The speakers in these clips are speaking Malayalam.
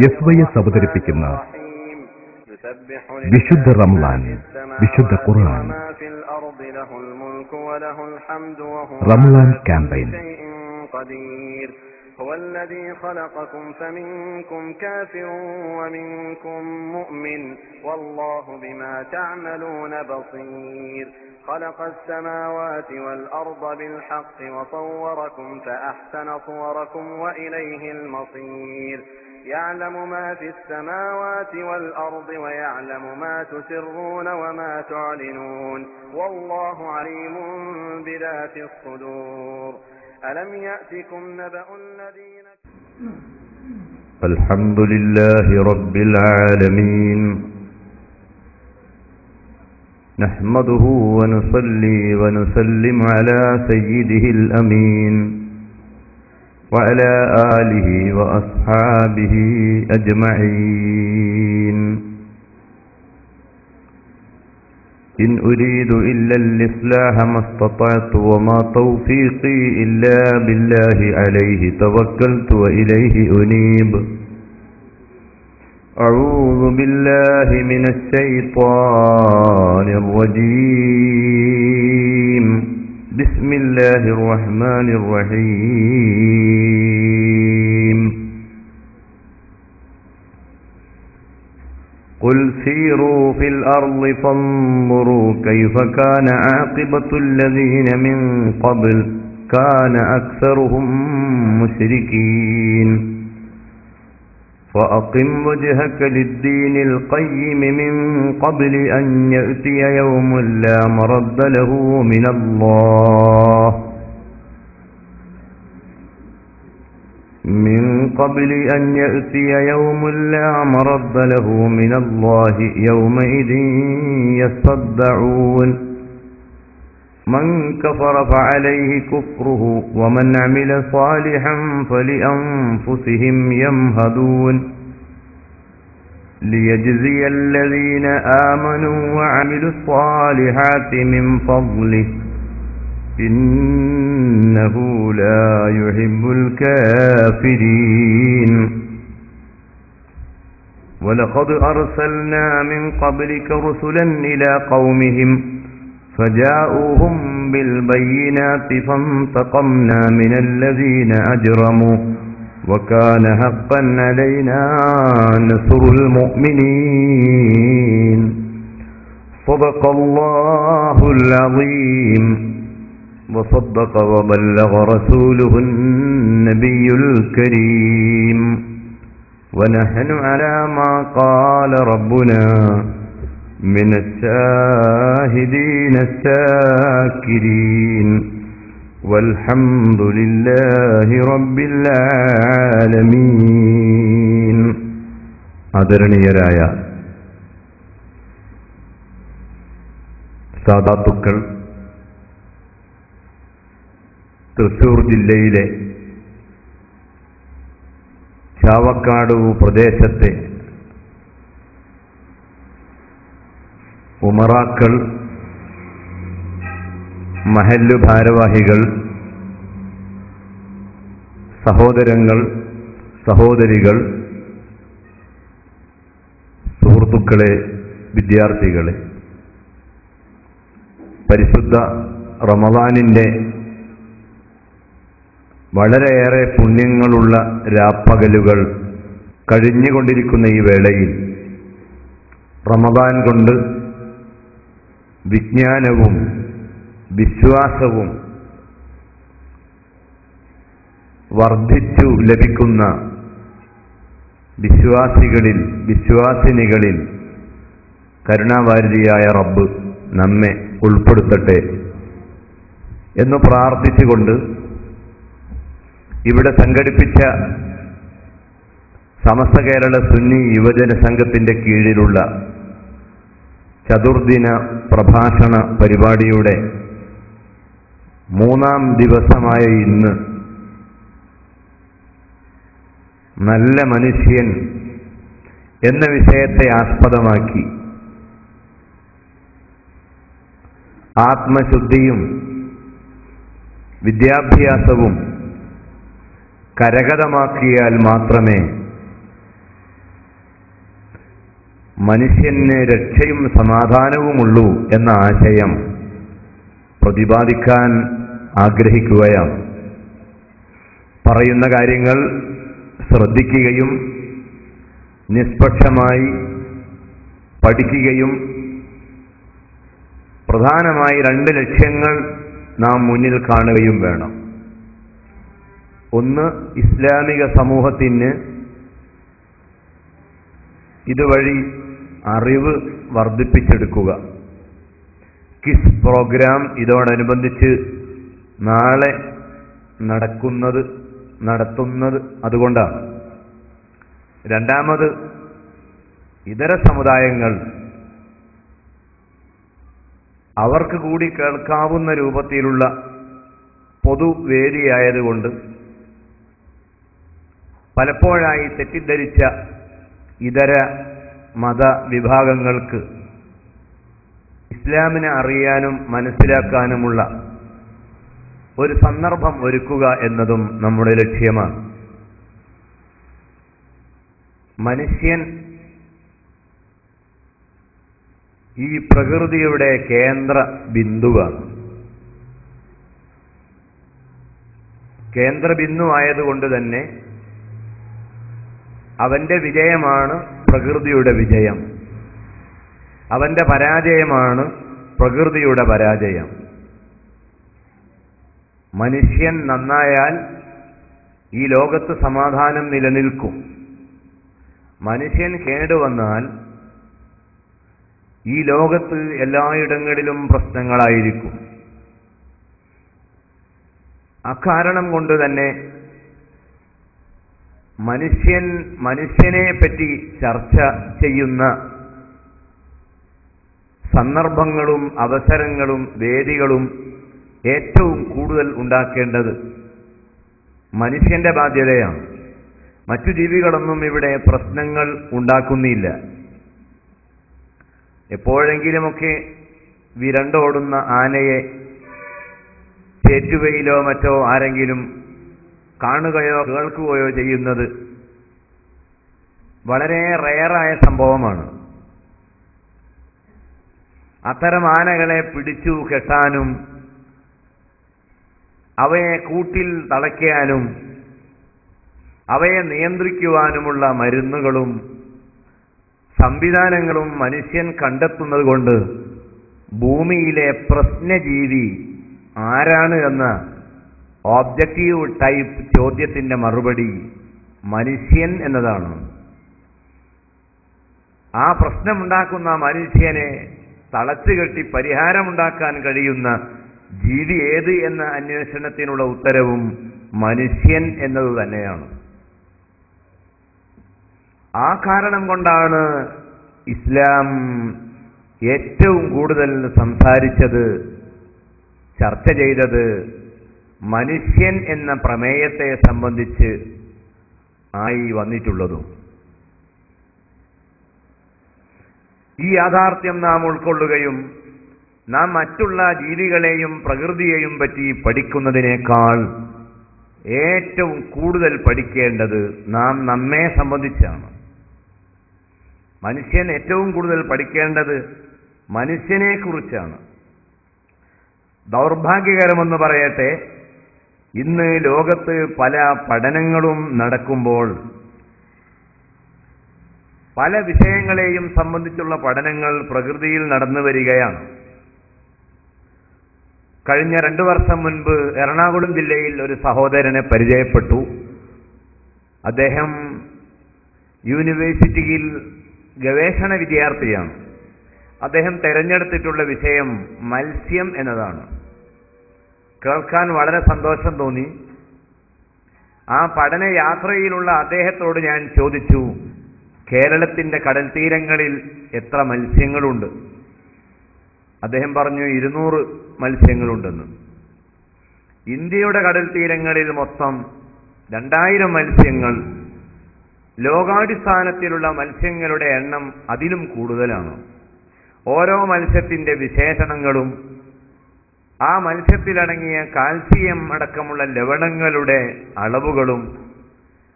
യസ്വയസ് അവതരിപ്പിക്കുന്ന വിശുദ്ധ റമളാൻ, വിശുദ്ധ ഖുർആൻ, റമളാൻ ക്യാമ്പയിൻ. هو الذي خلقكم فمنكم كافر ومنكم مؤمن والله بما تعملون بصير خلق السماوات والأرض بالحق وصوركم فأحسن صوركم وإليه المصير يعلم ما في السماوات والأرض ويعلم ما تسرون وما تعلنون والله عليم بذات الصدور ألم يأتكم نبأ الذين الحمد لله رب العالمين نحمده ونصلي ونسلم على سيده الأمين وعلى آله وأصحابه أجمعين إن أريد إلا الإصلاح ما استطعت وما توفيقي إلا بالله عليه توكلت وإليه أنيب أعوذ بالله من الشيطان الرجيم بسم الله الرحمن الرحيم قل سيروا في الأرض فانظروا كيف كان عاقبة الذين من قبل كان أكثرهم مشركين فأقم وجهك للدين القيم من قبل أن يأتي يوم لا مرد له من الله من قبل أن يأتي يوم لا مرد له من الله يومئذ يصدعون من كفر فعليه كفره ومن عمل صالحا فلأنفسهم يمهدون ليجزي الذين آمنوا وعملوا الصالحات من فضله إنه لا يحب الكافرين ولقد أرسلنا من قبلك رسلا إلى قومهم فجاءوهم بالبينات فانتقمنا من الذين أجرموا وكان حقا علينا نصر المؤمنين صدق الله العظيم وصدق وبلغ رسوله النبي الكريم ونحن على ما قال ربنا من الشاهدين الشاكرين والحمد لله رب العالمين. ആദരണീയരായ സാദാത്തുക്കൾ, തൃശൂർ ജില്ലയിലെ ചാവക്കാട് പ്രദേശത്തെ ഉമറാക്കൾ, മഹല്ല് ഭാരവാഹികൾ, സഹോദരങ്ങൾ, സഹോദരികൾ, സുഹൃത്തുക്കളെ, വിദ്യാർത്ഥികളെ, പരിശുദ്ധ റമളാനിൻ്റെ വളരെയേറെ പുണ്യങ്ങളുള്ള രാപ്പകലുകൾ കഴിഞ്ഞുകൊണ്ടിരിക്കുന്ന ഈ വേളയിൽ റമളാൻ കൊണ്ട് വിജ്ഞാനവും വിശ്വാസവും വർദ്ധിച്ചു ലഭിക്കുന്ന വിശ്വാസികളിൽ, വിശ്വാസിനികളിൽ കരുണാവാരിധിയായ റബ്ബ് നമ്മെ ഉൾപ്പെടുത്തട്ടെ എന്ന് പ്രാർത്ഥിച്ചുകൊണ്ട് ഇവിടെ സംഘടിപ്പിച്ച സമസ്ത കേരള സുന്നി യുവജന സംഘത്തിൻ്റെ കീഴിലുള്ള ചതുർദിന പ്രഭാഷണ പരിപാടിയുടെ 3-ാം ദിവസമായ ഇന്ന് നല്ല മനുഷ്യൻ എന്ന വിഷയത്തെ ആസ്പദമാക്കി ആത്മശുദ്ധിയും വിദ്യാഭ്യാസവും കരഗതമാക്കിയാൽ മാത്രമേ മനുഷ്യന് രക്ഷയും സമാധാനവുമുള്ളൂ എന്ന ആശയം പ്രതിപാദിക്കാൻ ആഗ്രഹിക്കുകയാണ്. പറയുന്ന കാര്യങ്ങൾ ശ്രദ്ധിക്കുകയും നിഷ്പക്ഷമായി പഠിക്കുകയും പ്രധാനമായി 2 ലക്ഷ്യങ്ങൾ നാം മുന്നിൽ കാണുകയും വേണം. ഒന്ന്, ഇസ്ലാമിക സമൂഹത്തിന് ഇതുവഴി അറിവ് വർദ്ധിപ്പിച്ചെടുക്കുക. കിസ് പ്രോഗ്രാം ഇതോടനുബന്ധിച്ച് നാളെ നടത്തുന്നത് അതുകൊണ്ടാണ്. രണ്ടാമത്, ഇതര സമുദായങ്ങൾ അവർക്ക് കൂടി കേൾക്കാവുന്ന രൂപത്തിലുള്ള പൊതുവേദിയായതുകൊണ്ട് പലപ്പോഴായി തെറ്റിദ്ധരിച്ച ഇതര മതവിഭാഗങ്ങൾക്ക് ഇസ്ലാമിനെ അറിയാനും മനസ്സിലാക്കാനുമുള്ള ഒരു സന്ദർഭം ഒരുക്കുക എന്നതും നമ്മുടെ ലക്ഷ്യമാണ്. മനുഷ്യൻ ഈ പ്രകൃതിയുടെ കേന്ദ്ര ബിന്ദുവാണ്. കേന്ദ്രബിന്ദു ആയതുകൊണ്ട് തന്നെ അവന്റെ വിജയമാണ് പ്രകൃതിയുടെ വിജയം, അവന്റെ പരാജയമാണ് പ്രകൃതിയുടെ പരാജയം. മനുഷ്യൻ നന്നായാൽ ഈ ലോകത്ത് സമാധാനം നിലനിൽക്കും. മനുഷ്യൻ കേടുവന്നാൽ ഈ ലോകത്ത് എല്ലായിടങ്ങളിലും പ്രശ്നങ്ങളായിരിക്കും. അക്കാരണം കൊണ്ട് തന്നെ മനുഷ്യനെ പറ്റി ചർച്ച ചെയ്യുന്ന സന്ദർഭങ്ങളും അവസരങ്ങളും വേദികളും ഏറ്റവും കൂടുതൽ ഉണ്ടാക്കേണ്ടത് മനുഷ്യന്റെ ബാധ്യതയാണ്. മറ്റു ജീവികളൊന്നും ഇവിടെ പ്രശ്നങ്ങൾ ഉണ്ടാക്കുന്നില്ല. എപ്പോഴെങ്കിലുമൊക്കെ വിരണ്ടോടുന്ന ആനയെ ചേറ്റുകയിലോ മറ്റോ ആരെങ്കിലും കാണുകയോ കേൾക്കുകയോ ചെയ്യുന്നത് വളരെ റെയറായ സംഭവമാണ്. അത്തരം ആനകളെ പിടിച്ചു കെട്ടാനും അവയെ കൂട്ടിൽ തളയ്ക്കാനും അവയെ നിയന്ത്രിക്കുവാനുമുള്ള മരുന്നുകളും സംവിധാനങ്ങളും മനുഷ്യൻ കണ്ടെത്തുന്നത് കൊണ്ട് ഭൂമിയിലെ പ്രശ്നജീവി ആരാണ് എന്ന ഓബ്ജക്റ്റീവ് ടൈപ്പ് ചോദ്യത്തിന്റെ മറുപടി മനുഷ്യൻ എന്നതാണ്. ആ പ്രശ്നമുണ്ടാക്കുന്ന മനുഷ്യനെ തളച്ചുകെട്ടി പരിഹാരമുണ്ടാക്കാൻ കഴിയുന്ന ജീവി ഏത് എന്ന അന്വേഷണത്തിനുള്ള ഉത്തരവും മനുഷ്യൻ എന്നത് തന്നെയാണ്. ആ കാരണം കൊണ്ടാണ് ഇസ്ലാം ഏറ്റവും കൂടുതൽ സംസാരിച്ചത്, ചർച്ച ചെയ്തത് മനുഷ്യൻ എന്ന പ്രമേയത്തെ സംബന്ധിച്ച് ആയി വന്നിട്ടുള്ളതും. ഈ യാഥാർത്ഥ്യം നാം ഉൾക്കൊള്ളുകയും നാം മറ്റുള്ള ജീവികളെയും പ്രകൃതിയെയും പറ്റി പഠിക്കുന്നതിനേക്കാൾ ഏറ്റവും കൂടുതൽ പഠിക്കേണ്ടത് നാം നമ്മെ സംബന്ധിച്ചാണ്. മനുഷ്യൻ ഏറ്റവും കൂടുതൽ പഠിക്കേണ്ടത് മനുഷ്യനെക്കുറിച്ചാണ്. ദൗർഭാഗ്യകരമെന്ന് പറയട്ടെ, ഇന്ന് ലോകത്ത് പല പഠനങ്ങളും നടക്കുമ്പോൾ പല വിഷയങ്ങളെയും സംബന്ധിച്ചുള്ള പഠനങ്ങൾ പ്രകൃതിയിൽ നടന്നു വരികയാണ്. കഴിഞ്ഞ 2 വർഷം മുൻപ് എറണാകുളം ജില്ലയിൽ ഒരു സഹോദരനെ പരിചയപ്പെട്ടു. അദ്ദേഹം യൂണിവേഴ്സിറ്റിയിൽ ഗവേഷണ വിദ്യാർത്ഥിയാണ്. അദ്ദേഹം തിരഞ്ഞെടുത്തിട്ടുള്ള വിഷയം മത്സ്യം എന്നതാണ്. കേൾക്കാൻ വളരെ സന്തോഷം തോന്നി. ആ പഠനയാത്രയിലുള്ള അദ്ദേഹത്തോട് ഞാൻ ചോദിച്ചു, കേരളത്തിന്റെ കടൽ തീരങ്ങളിൽ എത്ര മത്സ്യങ്ങളുണ്ട്? അദ്ദേഹം പറഞ്ഞു 200 മത്സ്യങ്ങളുണ്ടെന്ന്. ഇന്ത്യയുടെ കടൽ തീരങ്ങളിൽ മൊത്തം 2000 മത്സ്യങ്ങൾ. ലോകാടിസ്ഥാനത്തിലുള്ള മത്സ്യങ്ങളുടെ എണ്ണം അതിലും കൂടുതലാണ്. ഓരോ മത്സ്യത്തിന്റെ വിശേഷണങ്ങളും ആ മത്സ്യത്തിലടങ്ങിയ കാൽസ്യം അടക്കമുള്ള ലവണങ്ങളുടെ അളവുകളും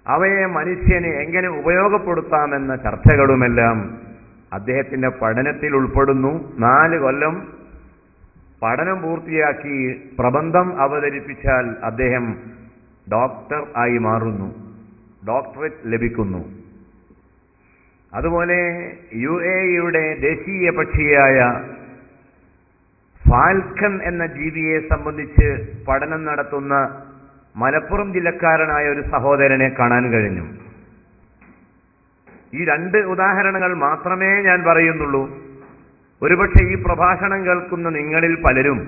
അവയെ മനുഷ്യന് എങ്ങനെ ഉപയോഗപ്പെടുത്താമെന്ന ചർച്ചകളുമെല്ലാം അദ്ദേഹത്തിന്റെ പഠനത്തിൽ ഉൾപ്പെടുന്നു. 4 കൊല്ലം പഠനം പൂർത്തിയാക്കി പ്രബന്ധം അവതരിപ്പിച്ചാൽ അദ്ദേഹം ഡോക്ടർ ആയി മാറുന്നു, ഡോക്ടറേറ്റ് ലഭിക്കുന്നു. അതുപോലെ UAE-യുടെ ദേശീയ പക്ഷിയായ ഫാൽക്കൺ എന്ന ജീവിയെ സംബന്ധിച്ച് പഠനം നടത്തുന്ന മലപ്പുറം ജില്ലക്കാരനായ ഒരു സഹോദരനെ കാണാൻ കഴിഞ്ഞു. ഈ 2 ഉദാഹരണങ്ങൾ മാത്രമേ ഞാൻ പറയുന്നുള്ളൂ. ഒരുപക്ഷെ ഈ പ്രഭാഷണം കേൾക്കുന്ന നിങ്ങളിൽ പലരും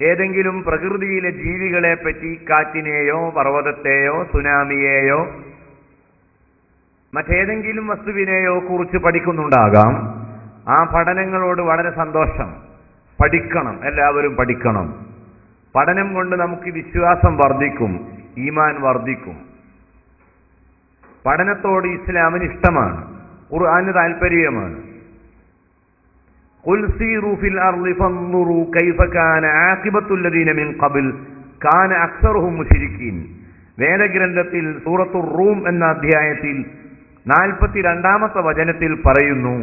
ഏതെങ്കിലും പ്രകൃതിയിലെ ജീവികളെ പറ്റി, കാറ്റിനെയോ പർവ്വതത്തെയോ സുനാമിയെയോ മറ്റേതെങ്കിലും വസ്തുവിനെയോ കുറിച്ച് പഠിക്കുന്നുണ്ടാകാം. ആ പഠനങ്ങളോട് വളരെ സന്തോഷം. പഠിക്കണം, എല്ലാവരും പഠിക്കണം. പഠനം കൊണ്ട് നമുക്ക് വിശ്വാസം വർദ്ധിക്കും, ഈമാൻ വർദ്ധിക്കും. പഠനത്തോട് ഇസ്ലാമിന് ഇഷ്ടമാണ്, ഖുർആന് താല്പര്യമാണ്. ഖുൽ സീറൂ ഫിൽ അർളി ഫൻദുറൂ കൈഫ കാന ആഖിബത്തുൽ ലദീന മിൻ ഖബൽ കാന അക്സറുഹും മുശ്രിക്കീൻ. വേദഗ്രന്ഥത്തിൽ സൂറത്തുർ റൂം എന്ന അധ്യായത്തിൽ 42-ാമത്തെ വചനത്തിൽ പറയുന്നു,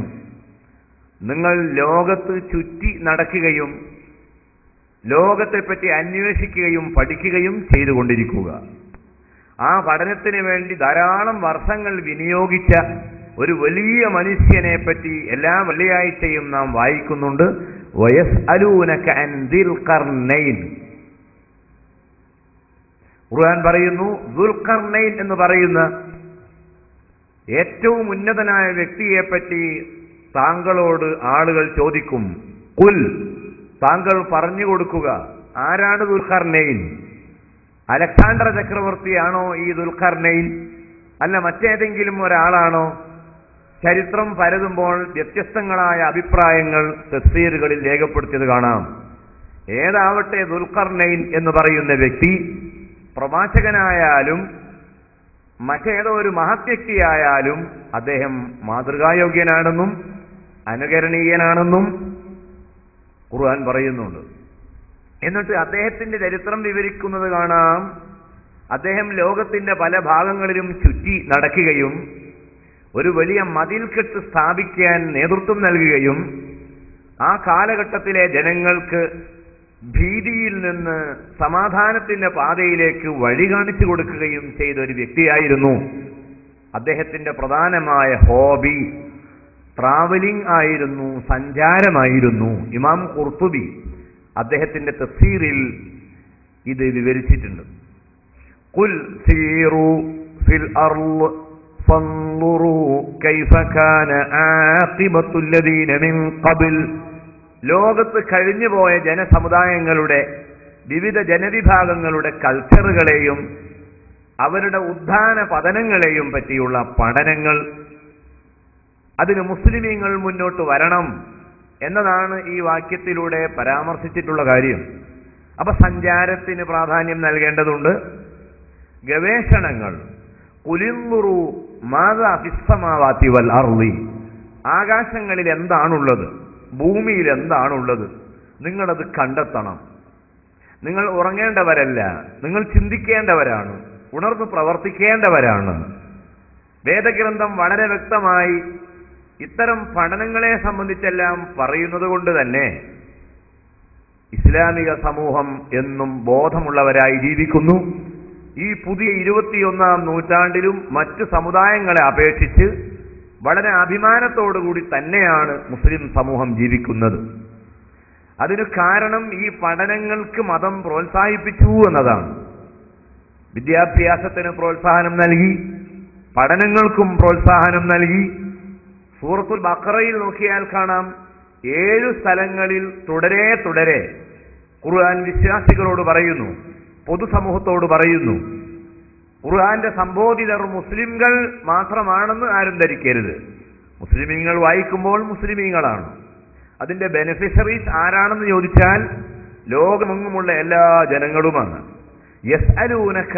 നിങ്ങൾ ലോകത്ത് ചുറ്റി നടക്കുകയും ലോകത്തെപ്പറ്റി അന്വേഷിക്കുകയും പഠിക്കുകയും ചെയ്തുകൊണ്ടിരിക്കുക. ആ പഠനത്തിന് വേണ്ടി ധാരാളം വർഷങ്ങൾ വിനിയോഗിച്ച ഒരു വലിയ മനുഷ്യനെ പറ്റി എല്ലാ വെള്ളിയാഴ്ചയും നാം വായിക്കുന്നുണ്ട്. വയസ്അലൂനക അൻ ദുൽഖർനൈൻ. ഖുർആൻ പറയുന്നു, ദുൽഖർനൈൻ എന്ന് പറയുന്ന ഏറ്റവും ഉന്നതനായ വ്യക്തിയെപ്പറ്റി താങ്കളോട് ആളുകൾ ചോദിക്കും. ഖുൽ, താങ്കൾ പറഞ്ഞു കൊടുക്കുക, ആരാണ് ദുൽഖർനൈൻ? അലക്സാണ്ടർ ചക്രവർത്തിയാണോ ഈ ദുൽഖർനൈൻ? അല്ല മറ്റേതെങ്കിലും ഒരാളാണോ? ചരിത്രം പരതുമ്പോൾ വ്യത്യസ്തങ്ങളായ അഭിപ്രായങ്ങൾ തഫ്സീറുകളിൽ രേഖപ്പെടുത്തിയത് കാണാം. ഏതാവട്ടെ, ദുൽഖർനൈൻ എന്ന് പറയുന്ന വ്യക്തി പ്രവാചകനായാലും മറ്റേതോ ഒരു മഹത് വ്യക്തിയായാലും അദ്ദേഹം മാതൃകായോഗ്യനാണെന്നും അനുകരണീയനാണെന്നും ഖുർആൻ പറയുന്നുണ്ട്. എന്നിട്ട് അദ്ദേഹത്തിന്റെ ചരിത്രം വിവരിക്കുന്നത് കാണാം. അദ്ദേഹം ലോകത്തിന്റെ പല ഭാഗങ്ങളിലും ചുറ്റി നടക്കുകയും ഒരു വലിയ മതിൽക്കെട്ട് സ്ഥാപിക്കാൻ നേതൃത്വം നൽകുകയും ആ കാലഘട്ടത്തിലെ ജനങ്ങൾക്ക് ഭീതിയിൽ നിന്ന് സമാധാനത്തിന്റെ പാതയിലേക്ക് വഴി കാണിച്ചു കൊടുക്കുകയും ചെയ്ത ഒരു വ്യക്തിയായിരുന്നു. അദ്ദേഹത്തിന്റെ പ്രധാനമായ ഹോബി ട്രാവലിംഗ് ആയിരുന്നു, സഞ്ചാരമായിരുന്നു. ഇമാം ഖുർത്തുബി അദ്ദേഹത്തിന്റെ തഫ്സീറിൽ ഇത് വിവരിച്ചിട്ടുണ്ട്. ഖുൽ സീറൂ ഫിൽ അർള് ഫൻദുറൂ കൈഫ കാന ആഖിബത്തുൽ ലദീന മിൻ ഖബൽ. ലോകത്ത് കഴിഞ്ഞുപോയ ജനസമുദായങ്ങളുടെ വിവിധ ജനവിഭാഗങ്ങളുടെ കൾച്ചറുകളെയും അവരുടെ ഉത്ഥാന പതനങ്ങളെയും പറ്റിയുള്ള പഠനങ്ങൾ, അതിന് മുസ്ലിമീങ്ങൾ മുന്നോട്ട് വരണം എന്നതാണ് ഈ വാക്യത്തിലൂടെ പരാമർശിച്ചിട്ടുള്ള കാര്യം. അപ്പൊ സഞ്ചാരത്തിന് പ്രാധാന്യം നൽകേണ്ടതുണ്ട്. ഗവേഷണങ്ങൾ, കുലിൻദുറു മാദാ ഫിസ്സമാവാതി വൽ അർളി, ആകാശങ്ങളിൽ എന്താണുള്ളത്, ഭൂമിയിൽ എന്താണുള്ളത്, നിങ്ങളത് കണ്ടെത്തണം. നിങ്ങൾ ഉറങ്ങേണ്ടവരല്ല, നിങ്ങൾ ചിന്തിക്കേണ്ടവരാണ്, ഉണർന്ന് പ്രവർത്തിക്കേണ്ടവരാണ്. വേദഗ്രന്ഥം വളരെ വ്യക്തമായി ഇത്തരം പഠനങ്ങളെ സംബന്ധിച്ചെല്ലാം പറയുന്നത് കൊണ്ട് തന്നെ ഇസ്ലാമിക സമൂഹം എന്നും ബോധമുള്ളവരായി ജീവിക്കുന്നു. ഈ പുതിയ 21-ാം നൂറ്റാണ്ടിലും മറ്റു സമുദായങ്ങളെ അപേക്ഷിച്ച് വളരെ അഭിമാനത്തോടുകൂടി തന്നെയാണ് മുസ്ലിം സമൂഹം ജീവിക്കുന്നത്. അതിന് കാരണം ഈ പഠനങ്ങൾക്ക് മതം പ്രോത്സാഹിപ്പിച്ചു എന്നതാണ്. വിദ്യാഭ്യാസത്തിന് പ്രോത്സാഹനം നൽകി, പഠനങ്ങൾക്കും പ്രോത്സാഹനം നൽകി. സൂറത്തുൽ ബഖറയിൽ നോക്കിയാൽ കാണാം, 7 സ്ഥലങ്ങളിൽ തുടരെ ഖുർആൻ വിശ്വാസികളോട് പറയുന്നു, പൊതുസമൂഹത്തോട് പറയുന്നു. ഖുർആന്റെ സംബോധിതർ മുസ്ലിംകൾ മാത്രമാണെന്ന് ആരും ധരിക്കരുത്. മുസ്ലിമീങ്ങൾ വായിക്കുമ്പോൾ മുസ്ലിമീങ്ങളാണ്. അതിന്റെ ബെനിഫിഷ്യറീസ് ആരാണെന്ന് ചോദിച്ചാൽ ലോകമെങ്ങുമുള്ള എല്ലാ ജനങ്ങളുമാണ്. യസ്അലൂനക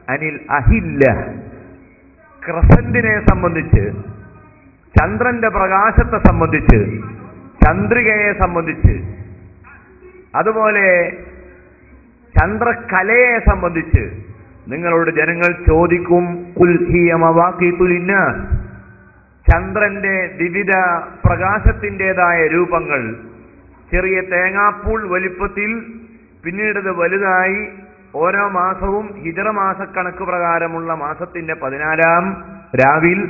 അനിൽ അഹില്ല, ക്രസന്റിനെ സംബന്ധിച്ച്, ചന്ദ്രന്റെ പ്രകാശത്തെ സംബന്ധിച്ച്, ചന്ദ്രികയെ സംബന്ധിച്ച്, അതുപോലെ ചന്ദ്രകലയെ സംബന്ധിച്ച് നിങ്ങളോട് ജനങ്ങൾ ചോദിക്കും, ഖുൽ ഹിയ മവാഖീതു ലിന്നാസ്. ചന്ദ്രന്റെ വിവിധ പ്രകാശത്തിൻ്റെതായ രൂപങ്ങൾ, ചെറിയ തേങ്ങാപ്പൂൾ വലിപ്പത്തിൽ, പിന്നീട് വലുതായി ഓരോ മാസവും ഹിജറ മാസക്കണക്ക് പ്രകാരമുള്ള മാസത്തിന്റെ 14-ാം രാവിൽ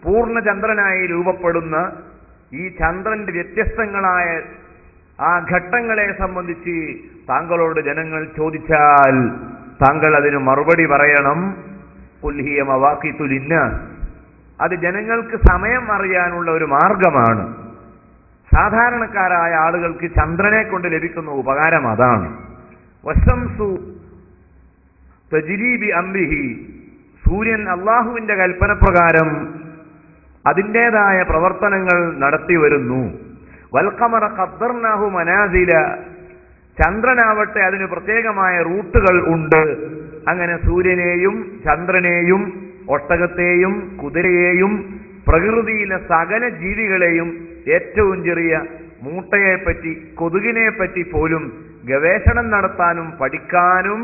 പൂർണ്ണചന്ദ്രനായി രൂപപ്പെടുന്ന ഈ ചന്ദ്രന്റെ വ്യത്യസ്തങ്ങളായ ആ ഘട്ടങ്ങളെ സംബന്ധിച്ച് താങ്കളോട് ജനങ്ങൾ ചോദിച്ചാൽ താങ്കൾ അതിന് മറുപടി പറയണം, ഖുൽ ഹിയ മവാഖീതു ലിന്നാസ്. അത് ജനങ്ങൾക്ക് സമയം അറിയാനുള്ള ഒരു മാർഗമാണ്. സാധാരണക്കാരായ ആളുകൾക്ക് ചന്ദ്രനെ കൊണ്ട് ലഭിക്കുന്ന ഉപകാരം അതാണ്. വശംസു തജ്രീ ബി അംരിഹി, സൂര്യൻ അള്ളാഹുവിന്റെ കൽപ്പന പ്രകാരം അതിൻ്റെതായ പ്രവർത്തനങ്ങൾ നടത്തി വരുന്നു. വൽഖമറ ഖദ്ദർനാഹു മനാസില, ചന്ദ്രനാവട്ടെ അതിന് പ്രത്യേകമായ റൂട്ടുകൾ ഉണ്ട്. അങ്ങനെ സൂര്യനെയും ചന്ദ്രനെയും ഒട്ടകത്തെയും കുതിരയെയും പ്രകൃതിയിലെ സകല ജീവികളെയും ഏറ്റവും ചെറിയ മൂട്ടയെപ്പറ്റി കൊതുകിനെ പറ്റി പോലും ഗവേഷണം നടത്താനും പഠിക്കാനും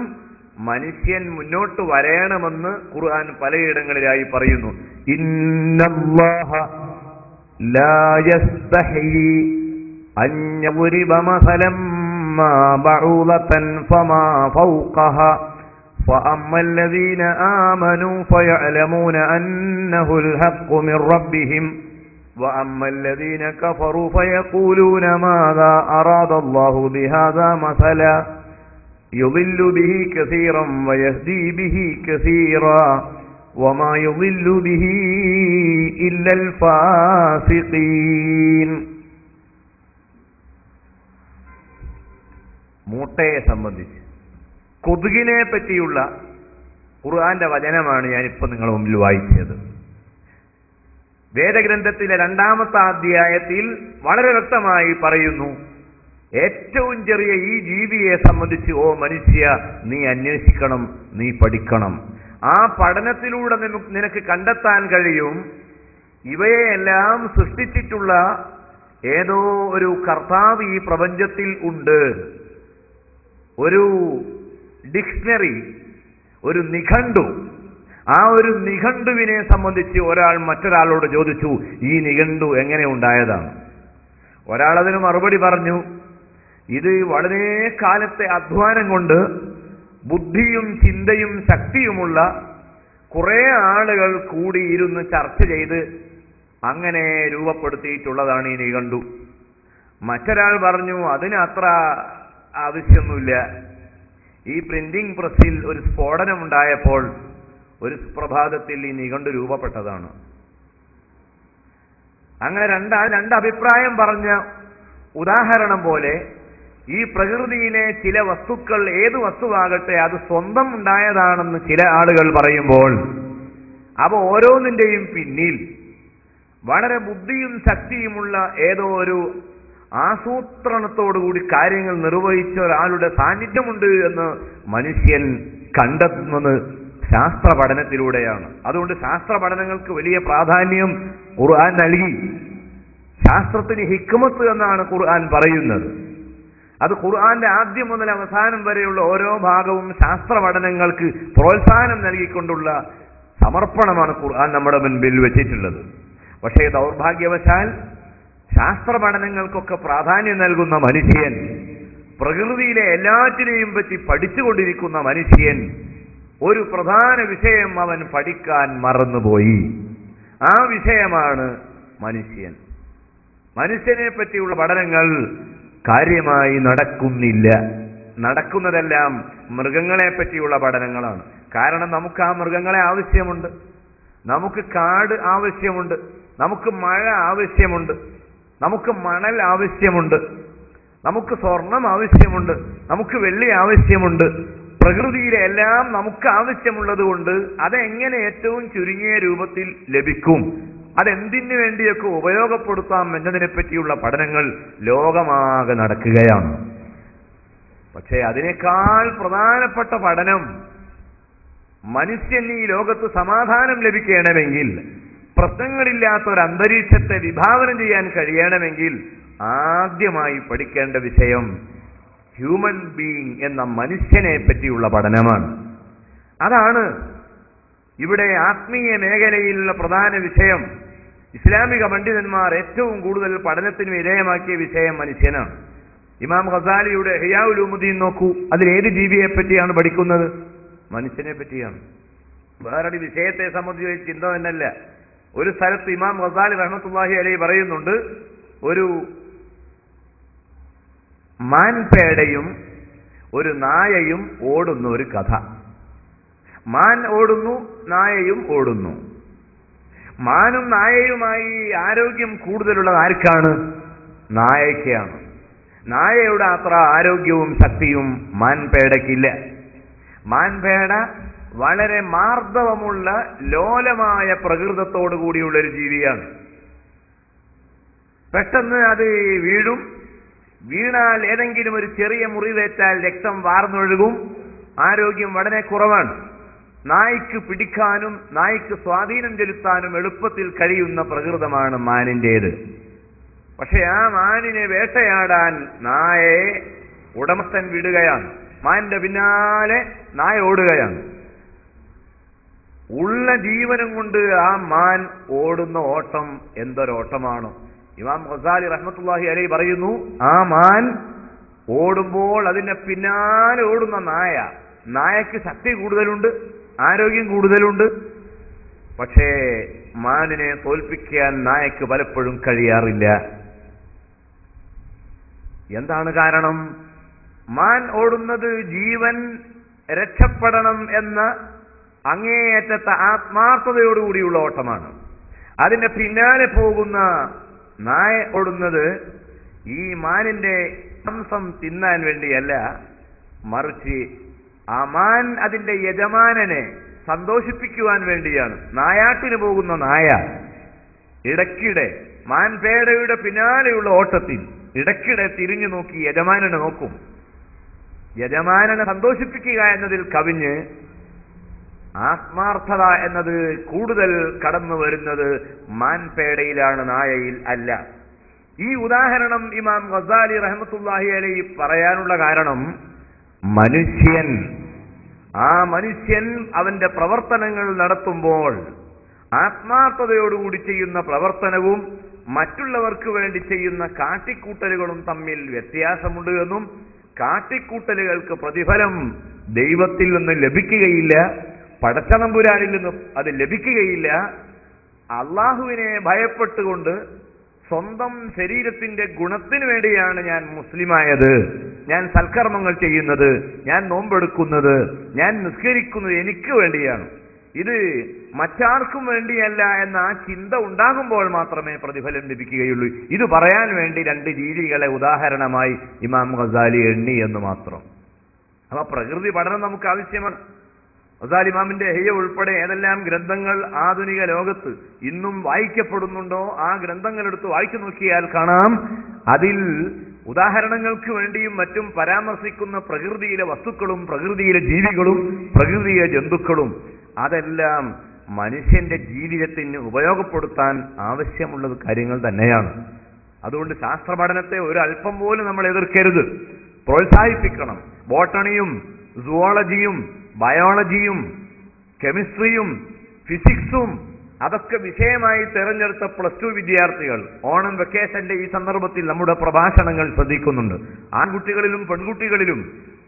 മനുഷ്യൻ മുന്നോട്ട് വരണമെന്ന് ഖുർആൻ പലയിടങ്ങളിലായി പറയുന്നു. ഇന്നല്ലാഹ ലാ യസ്തഹി അൻ യദ്രിബ മസലം മാ ബഊലതൻ ഫമാ ഫൗഖഹ فأما الذين آمنوا فيعلمون أنه الحق من ربهم وأما الذين كفروا فيقولون ماذا أراد الله بهذا مثلا يضل به كثيرا ويهدي به كثيرا وما يضل به إلا الفاسقين. മൂട്ടയെ സംബന്ധിച്ച് കൊതുകിനെ പറ്റിയുള്ള ഖുർആന്റെ വചനമാണ് ഞാനിപ്പോൾ നിങ്ങളുടെ മുമ്പിൽ വായിച്ചത്. വേദഗ്രന്ഥത്തിലെ 2-ാമത്തെ അധ്യായത്തിൽ വളരെ വ്യക്തമായി പറയുന്നു, ഏറ്റവും ചെറിയ ഈ ജീവിയെ സംബന്ധിച്ച് ഓ മനുഷ്യ നീ അന്വേഷിക്കണം, നീ പഠിക്കണം. ആ പഠനത്തിലൂടെ നിനക്ക് കണ്ടെത്താൻ കഴിയും ഇവയെല്ലാം സൃഷ്ടിച്ചിട്ടുള്ള ഏതോ ഒരു കർത്താവ് ഈ പ്രപഞ്ചത്തിൽ ഉണ്ട്. ഒരു ഡിക്ഷണറി, ഒരു നിഘണ്ടു. ആ ഒരു നിഘണ്ടുവിനെ സംബന്ധിച്ച് ഒരാൾ മറ്റൊരാളോട് ചോദിച്ചു, ഈ നിഘണ്ടു എങ്ങനെ ഉണ്ടായതാണ്? ഒരാളതിന് മറുപടി പറഞ്ഞു, ഇത് വളരെ കാലത്തെ അധ്വാനം കൊണ്ട് ബുദ്ധിയും ചിന്തയും ശക്തിയുമുള്ള കുറെ ആളുകൾ കൂടി ഇരുന്ന് ചർച്ച ചെയ്ത് അങ്ങനെ രൂപപ്പെടുത്തിയിട്ടുള്ളതാണ് ഈ നിഘണ്ടു. മറ്റൊരാൾ പറഞ്ഞു, അതിന് അത്ര ആവശ്യമൊന്നുമില്ല. ഈ പ്രിന്റിംഗ് പ്രസ്സിൽ ഒരു സ്ഫോടനമുണ്ടായപ്പോൾ ഒരു പ്രഭാതത്തിൽ ഈ നിഘണ്ടു രൂപപ്പെട്ടതാണ്. അങ്ങനെ രണ്ട് അഭിപ്രായം പറഞ്ഞ ഉദാഹരണം പോലെ ഈ പ്രകൃതിയിലെ ചില വസ്തുക്കൾ, ഏത് വസ്തുവാകട്ടെ, അത് സ്വന്തം ഉണ്ടായതാണെന്ന് ചില ആളുകൾ പറയുമ്പോൾ അവ ഓരോന്നിന്റെയും പിന്നിൽ വളരെ ബുദ്ധിയും ശക്തിയുമുള്ള ഏതോ ഒരു ആസൂത്രണത്തോടുകൂടി കാര്യങ്ങൾ നിർവഹിച്ച ഒരാളുടെ സാന്നിധ്യമുണ്ട് എന്ന് മനുഷ്യൻ കണ്ടെത്തുന്നത് ശാസ്ത്ര പഠനത്തിലൂടെയാണ്. അതുകൊണ്ട് ശാസ്ത്ര പഠനങ്ങൾക്ക് വലിയ പ്രാധാന്യം ഖുർആൻ നൽകി. ശാസ്ത്രത്തിന് ഹിക്മത്ത് എന്നാണ് ഖുർആൻ പറയുന്നത്. അത് ഖുർആന്റെ ആദ്യം മുതൽ അവസാനം വരെയുള്ള ഓരോ ഭാഗവും ശാസ്ത്ര പഠനങ്ങൾക്ക് പ്രോത്സാഹനം നൽകിക്കൊണ്ടുള്ള സമർപ്പണമാണ് ഖുർആൻ നമ്മുടെ മുൻപിൽ വെച്ചിട്ടുള്ളത്. പക്ഷേ ദൗർഭാഗ്യവശാൽ ശാസ്ത്ര പഠനങ്ങൾക്കൊക്കെ പ്രാധാന്യം നൽകുന്ന മനുഷ്യൻ, പ്രകൃതിയിലെ എല്ലാറ്റിനെയും പറ്റി പഠിച്ചുകൊണ്ടിരിക്കുന്ന മനുഷ്യൻ, ഒരു പ്രധാന വിഷയം അവൻ പഠിക്കാൻ മറന്നുപോയി. ആ വിഷയമാണ് മനുഷ്യൻ. മനുഷ്യനെ പറ്റിയുള്ള പഠനങ്ങൾ കാര്യമായി നടക്കുന്നില്ല. നടക്കുന്നതെല്ലാം മൃഗങ്ങളെ പറ്റിയുള്ള പഠനങ്ങളാണ്. കാരണം നമുക്ക് ആ മൃഗങ്ങളെ ആവശ്യമുണ്ട്, നമുക്ക് കാട് ആവശ്യമുണ്ട്, നമുക്ക് മഴ ആവശ്യമുണ്ട്, നമുക്ക് മണൽ ആവശ്യമുണ്ട്, നമുക്ക് സ്വർണം ആവശ്യമുണ്ട്, നമുക്ക് വെള്ളി ആവശ്യമുണ്ട്. പ്രകൃതിയിലെ എല്ലാം നമുക്ക് ആവശ്യമുള്ളത് കൊണ്ട് അതെങ്ങനെ ഏറ്റവും ചുരുങ്ങിയ രൂപത്തിൽ ലഭിക്കും, അതെന്തിനു വേണ്ടിയൊക്കെ ഉപയോഗപ്പെടുത്താം എന്നതിനെ പറ്റിയുള്ള പഠനങ്ങൾ ലോകമാകെ നടക്കുകയാണ്. പക്ഷേ അതിനേക്കാൾ പ്രധാനപ്പെട്ട പഠനം, മനുഷ്യൻ ഈ ലോകത്ത് സമാധാനം ലഭിക്കണമെങ്കിൽ, പ്രശ്നങ്ങളില്ലാത്ത ഒരു അന്തരീക്ഷത്തെ വിഭാവനം ചെയ്യാൻ കഴിയണമെങ്കിൽ ആദ്യമായി പഠിക്കേണ്ട വിഷയം ഹ്യൂമൻ ബീയിങ് എന്ന മനുഷ്യനെ പറ്റിയുള്ള പഠനമാണ്. അതാണ് ഇവിടെ ആത്മീയ മേഖലയിലുള്ള പ്രധാന വിഷയം. ഇസ്ലാമിക പണ്ഡിതന്മാർ ഏറ്റവും കൂടുതൽ പഠനത്തിന് വിധേയമാക്കിയ വിഷയം മനുഷ്യനാണ്. ഇമാം ഖസാലിയുടെ ഇഹ്യാ ഉലൂമുദ്ദീൻ നോക്കൂ, അതിലേത് ജീവിയെ പറ്റിയാണ് പഠിക്കുന്നത്? മനുഷ്യനെ പറ്റിയാണ്. വേറൊരു വിഷയത്തെ സംബന്ധിച്ച് ചിന്ത തന്നെയല്ല. ഒരു സ്ഥലത്ത് ഇമാം ഖസാലി റഹ്മത്തുള്ളാഹി അലൈഹി പറയുന്നുണ്ട്, ഒരു മാൻപേടയും ഒരു നായയും ഓടുന്ന ഒരു കഥ. മാൻ ഓടുന്നു, നായയും ഓടുന്നു. മാനും നായയുമായി ആരോഗ്യം കൂടുതലുള്ളത് ആർക്കാണ്? നായയ്ക്കാണ്. നായയുടെ അത്ര ആരോഗ്യവും ശക്തിയും മാൻപേടയ്ക്കില്ല. മാൻപേട വളരെ മാർദ്ദവമുള്ള ലോലമായ പ്രകൃതത്തോടു കൂടിയുള്ള ഒരു ജീവിയാണ്. പെട്ടെന്ന് അത് വീഴും. വീണാൽ ഏതെങ്കിലും ഒരു ചെറിയ മുറിവേറ്റാൽ രക്തം വാർന്നൊഴുകും. ആരോഗ്യം വളരെ കുറവാണ്. നായ്ക്ക് പിടിക്കാനും നായ്ക്ക് സ്വാധീനം ചെലുത്താനും എളുപ്പത്തിൽ കഴിയുന്ന പ്രകൃതമാണ് മാനിൻ്റേത്. പക്ഷെ ആ മാനിനെ വേട്ടയാടാൻ നായയെ ഉടമസ്ഥൻ വിടുകയാണ്. മാനിന്റെ പിന്നാലെ നായ ഓടുകയാണ്. ഉള്ള ജീവനും കൊണ്ട് ആ മാൻ ഓടുന്ന ഓട്ടം എന്തൊരോട്ടമാണ്! ഇമാം ഖസാലി റഹ്മത്തുള്ളാഹി അലൈഹി പറയുന്നു, ആ മാൻ ഓടുമ്പോൾ അതിന്റെ പിന്നാലെ ഓടുന്ന നായക്ക് ശക്തി കൂടുതലുണ്ട്, ആരോഗ്യം കൂടുതലുണ്ട്. പക്ഷേ മാനിനെ തോൽപ്പിക്കാൻ നായക്ക് പലപ്പോഴും കഴിയാറില്ല. എന്താണ് കാരണം? മാൻ ഓടുന്നത് ജീവൻ രക്ഷപ്പെടണം എന്ന അങ്ങേയറ്റത്തെ ആത്മാർത്ഥതയോടുകൂടിയുള്ള ഓട്ടമാണ്. അതിന്റെ പിന്നാലെ പോകുന്ന നായ ഓടുന്നത് ഈ മാനിന്റെ മാംസം തിന്നാൻ വേണ്ടിയല്ല, മറിച്ച് ആ മാൻ അതിന്റെ യജമാനനെ സന്തോഷിപ്പിക്കുവാൻ വേണ്ടിയാണ്. നായാട്ടിന് പോകുന്ന നായ ഇടയ്ക്കിടെ മാൻപേടയുടെ പിന്നാലെയുള്ള ഓട്ടത്തിൽ ഇടയ്ക്കിടെ തിരിഞ്ഞു നോക്കി യജമാനനെ നോക്കും. യജമാനനെ സന്തോഷിപ്പിക്കുക എന്നതിൽ കവിഞ്ഞ് ആത്മാർത്ഥത എന്നത് കൂടുതൽ കടന്നു വരുന്നത് മാൻപേടയിലാണ്, നായയിൽ അല്ല. ഈ ഉദാഹരണം ഇമാം ഖസാലി റഹ്മത്തുള്ളാഹി അലൈഹി പറയാനുള്ള കാരണം, മനുഷ്യൻ അവന്റെ പ്രവർത്തനങ്ങൾ നടത്തുമ്പോൾ ആത്മാർത്ഥതയോടുകൂടി ചെയ്യുന്ന പ്രവർത്തനവും മറ്റുള്ളവർക്ക് വേണ്ടി ചെയ്യുന്ന കാട്ടിക്കൂട്ടലുകളും തമ്മിൽ വ്യത്യാസമുണ്ട് എന്നും കാട്ടിക്കൂട്ടലുകൾക്ക് പ്രതിഫലം ദൈവത്തിൽ നിന്ന് ലഭിക്കുകയില്ല, പടച്ചതമ്പുരാനിൽ നിന്നും അത് ലഭിക്കുകയില്ല. അള്ളാഹുവിനെ ഭയപ്പെട്ടുകൊണ്ട് സ്വന്തം ശരീരത്തിന്റെ ഗുണത്തിന് വേണ്ടിയാണ് ഞാൻ മുസ്ലിമായത്, ഞാൻ സൽക്കർമ്മങ്ങൾ ചെയ്യുന്നത്, ഞാൻ നോമ്പെടുക്കുന്നത്, ഞാൻ നിസ്കരിക്കുന്നത് എനിക്ക് വേണ്ടിയാണ്, ഇത് മറ്റാർക്കും വേണ്ടിയല്ല എന്ന ആ ചിന്ത ഉണ്ടാകുമ്പോൾ മാത്രമേ പ്രതിഫലം ലഭിക്കുകയുള്ളൂ. ഇത് പറയാൻ വേണ്ടി രണ്ട് ജീവികളെ ഉദാഹരണമായി ഇമാം ഖസാലി എണ്ണി എന്ന് മാത്രം. അപ്പൊ പ്രകൃതി പഠനം നമുക്ക് ആവശ്യമാണ്. ഖസാലി ഇമാമിന്റെ ഇഹ്യ ഉൾപ്പെടെ ഏതെല്ലാം ഗ്രന്ഥങ്ങൾ ആധുനിക ലോകത്ത് ഇന്നും വായിക്കപ്പെടുന്നുണ്ടോ ആ ഗ്രന്ഥങ്ങൾ എടുത്ത് വായിച്ചു നോക്കിയാൽ കാണാം, അതിൽ ഉദാഹരണങ്ങൾക്ക് വേണ്ടിയും മറ്റും പരാമർശിക്കുന്ന പ്രകൃതിയിലെ വസ്തുക്കളും പ്രകൃതിയിലെ ജീവികളും പ്രകൃതിയിലെ ജന്തുക്കളും അതെല്ലാം മനുഷ്യന്റെ ജീവിതത്തിന് ഉപയോഗപ്പെടുത്താൻ ആവശ്യമുള്ള കാര്യങ്ങൾ തന്നെയാണ്. അതുകൊണ്ട് ശാസ്ത്ര പഠനത്തെ ഒരല്പം പോലും നമ്മൾ എതിർക്കരുത്, പ്രോത്സാഹിപ്പിക്കണം. ബോട്ടണിയും സുവോളജിയും ബയോളജിയും കെമിസ്ട്രിയും ഫിസിക്സും അതൊക്കെ വിഷയമായി തെരഞ്ഞെടുത്ത +2 വിദ്യാർത്ഥികൾ ഓണം വെക്കേഷന്റെ ഈ സന്ദർഭത്തിൽ നമ്മുടെ പ്രഭാഷണങ്ങൾ ശ്രദ്ധിക്കുന്നുണ്ട്. ആൺകുട്ടികളിലും പെൺകുട്ടികളിലും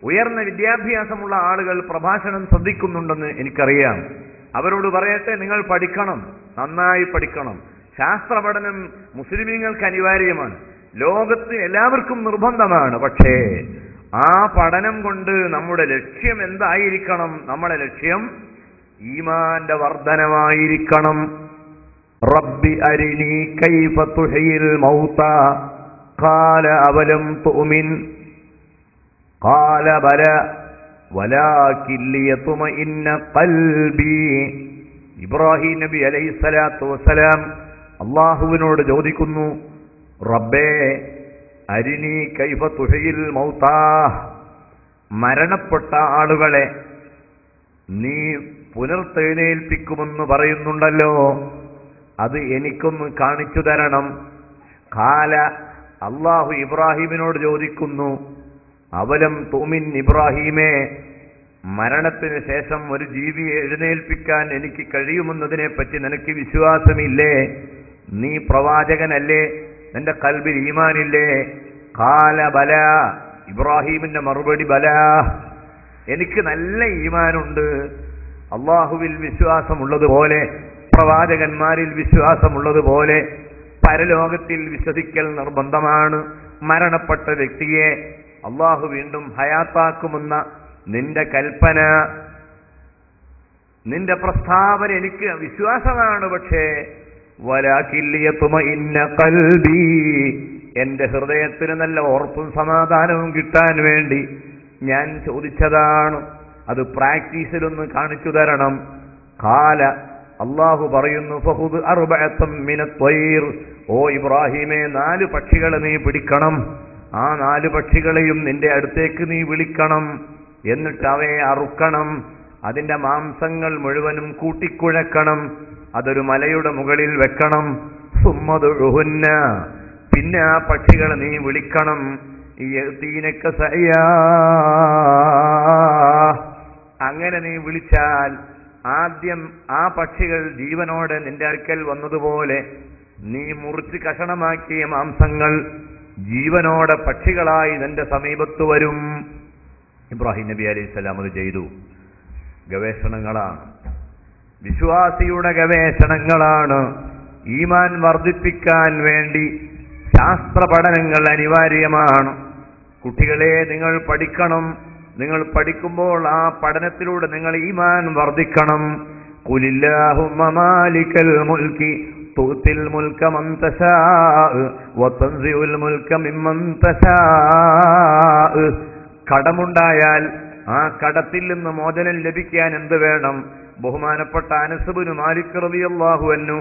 ഉയർന്ന വിദ്യാഭ്യാസമുള്ള ആളുകൾ പ്രഭാഷണം ശ്രദ്ധിക്കുന്നുണ്ടെന്ന് എനിക്കറിയാം. അവരോട് പറയട്ടെ, നിങ്ങൾ പഠിക്കണം, നന്നായി പഠിക്കണം. ശാസ്ത്ര പഠനം മുസ്ലിമീങ്ങൾക്ക് അനിവാര്യമാണ്, ലോകത്ത് എല്ലാവർക്കും നിർബന്ധമാണ്. പക്ഷേ ആ പഠനം കൊണ്ട് നമ്മുടെ ലക്ഷ്യം എന്തായിരിക്കണം? നമ്മുടെ ലക്ഷ്യം ഈമാന്റെ വർധനമായിരിക്കണം. റബ്ബി അരിനി കൈഫ തുഹ്യിൽ മൗത ഖാല അവലം തുഅ്മിൻ ഖാല ബല വലാകിൻ ലിയത്മഇന്ന ഖൽബി. ഇബ്രാഹിം നബി അലൈഹിസ്സലാത്തു വസ്സലാം അല്ലാഹുവിനോട് ചോദിക്കുന്നു, റബ്ബേ അരിനി കൈഫ തുഹ്യിൽ മൗത, മരണപ്പെട്ട ആളുകളെ നീ പുനർത്തെഴുന്നേൽപ്പിക്കുമെന്ന് പറയുന്നുണ്ടല്ലോ, അത് എനിക്കൊന്ന് കാണിച്ചു തരണം. ഖാല, അള്ളാഹു ഇബ്രാഹിമിനോട് ചോദിക്കുന്നു, അവലം തുമിൻ ഇബ്രാഹീമേ, മരണത്തിന് ശേഷം ഒരു ജീവിയെ എഴുന്നേൽപ്പിക്കാൻ എനിക്ക് കഴിയുമെന്നതിനെ പറ്റി നിനക്ക് വിശ്വാസമില്ലേ? നീ പ്രവാചകനല്ലേ? നിന്റെ കൽബിൽ ഈമാനില്ലേ? ഖാല ബല, ഇബ്രാഹീമിന്റെ മറുപടി ബല, എനിക്ക് നല്ല ഈമാനുണ്ട്. അള്ളാഹുവിൽ വിശ്വാസമുള്ളതുപോലെ, പ്രവാചകന്മാരിൽ വിശ്വാസമുള്ളതുപോലെ പരലോകത്തിൽ വിശ്വസിക്കൽ നിർബന്ധമാണ്. മരണപ്പെട്ട വ്യക്തിയെ അള്ളാഹു വീണ്ടും ഹയാത്താക്കുമെന്ന നിന്റെ കൽപ്പന, നിന്റെ പ്രസ്താവന എനിക്ക് വിശ്വാസമാണ്. പക്ഷേ വലാകില്ലിയതുമഇന്ന ഖൽബി, എന്റെ ഹൃദയത്തിന് നല്ല ഉറപ്പും സമാധാനവും കിട്ടാൻ വേണ്ടി ഞാൻ ചോദിച്ചതാണ്. അത് പ്രാക്ടീസിലൊന്ന് കാണിച്ചു തരണം. ഖാല, അള്ളാഹു പറയുന്നു, ഫഖുദ് അർബഅതം മിനത് ത്വയ്ർ, ഓ ഇബ്രാഹിമേ, 4 പക്ഷികളെ നീ പിടിക്കണം. ആ 4 പക്ഷികളെയും നിന്റെ അടുത്തേക്ക് നീ വിളിക്കണം. എന്നിട്ട് അവയെ അറുക്കണം. അതിന്റെ മാംസങ്ങൾ മുഴുവനും കൂട്ടിക്കുഴക്കണം. അതൊരു മലയുടെ മുകളിൽ വെക്കണം. സുമ്മദുഉഹുന്ന, പിന്നെ ആ പക്ഷികളെ നീ വിളിക്കണം. യഅ്തീനക സഅയാ, അങ്ങനെ നീ വിളിച്ചാൽ ആദ്യം ആ പക്ഷികൾ ജീവനോടെ നിന്റെ അടുക്കൽ വന്നതുപോലെ നീ മുറിച്ച് കഷണമാക്കിയ മാംസങ്ങൾ ജീവനോടെ പക്ഷികളായി നിന്റെ സമീപത്ത് വരും. ഇബ്രാഹിം നബി അലൈഹിസ്സലാം അത് ചെയ്തു. ഗവേഷണങ്ങളാണ്, വിശ്വാസിയുടെ ഗവേഷണങ്ങളാണ്. ഈമാൻ വർദ്ധിപ്പിക്കാൻ വേണ്ടി ശാസ്ത്ര പഠനങ്ങൾ അനിവാര്യമാണ്. കുട്ടികളെ, നിങ്ങൾ പഠിക്കണം. നിങ്ങൾ പഠിക്കുമ്പോൾ ആ പഠനത്തിലൂടെ നിങ്ങൾ ഈമാൻ വർദ്ധിക്കണം. ഖുലില്ലാഹുമ്മ മാലിക്കൽ മുൽക്കി തുഅ്തിൽ മുൽക മൻ തശാ വതൻസിഉൽ മുൽക മിമ്മൻ തശാ. കടമുണ്ടായാൽ ആ കടത്തിൽ നിന്ന് മോചനം ലഭിക്കാൻ എന്ത് വേണം? ബഹുമാനപ്പെട്ട അനസ് ഇബ്നു മാലിക് റളിയല്ലാഹു അൻഹു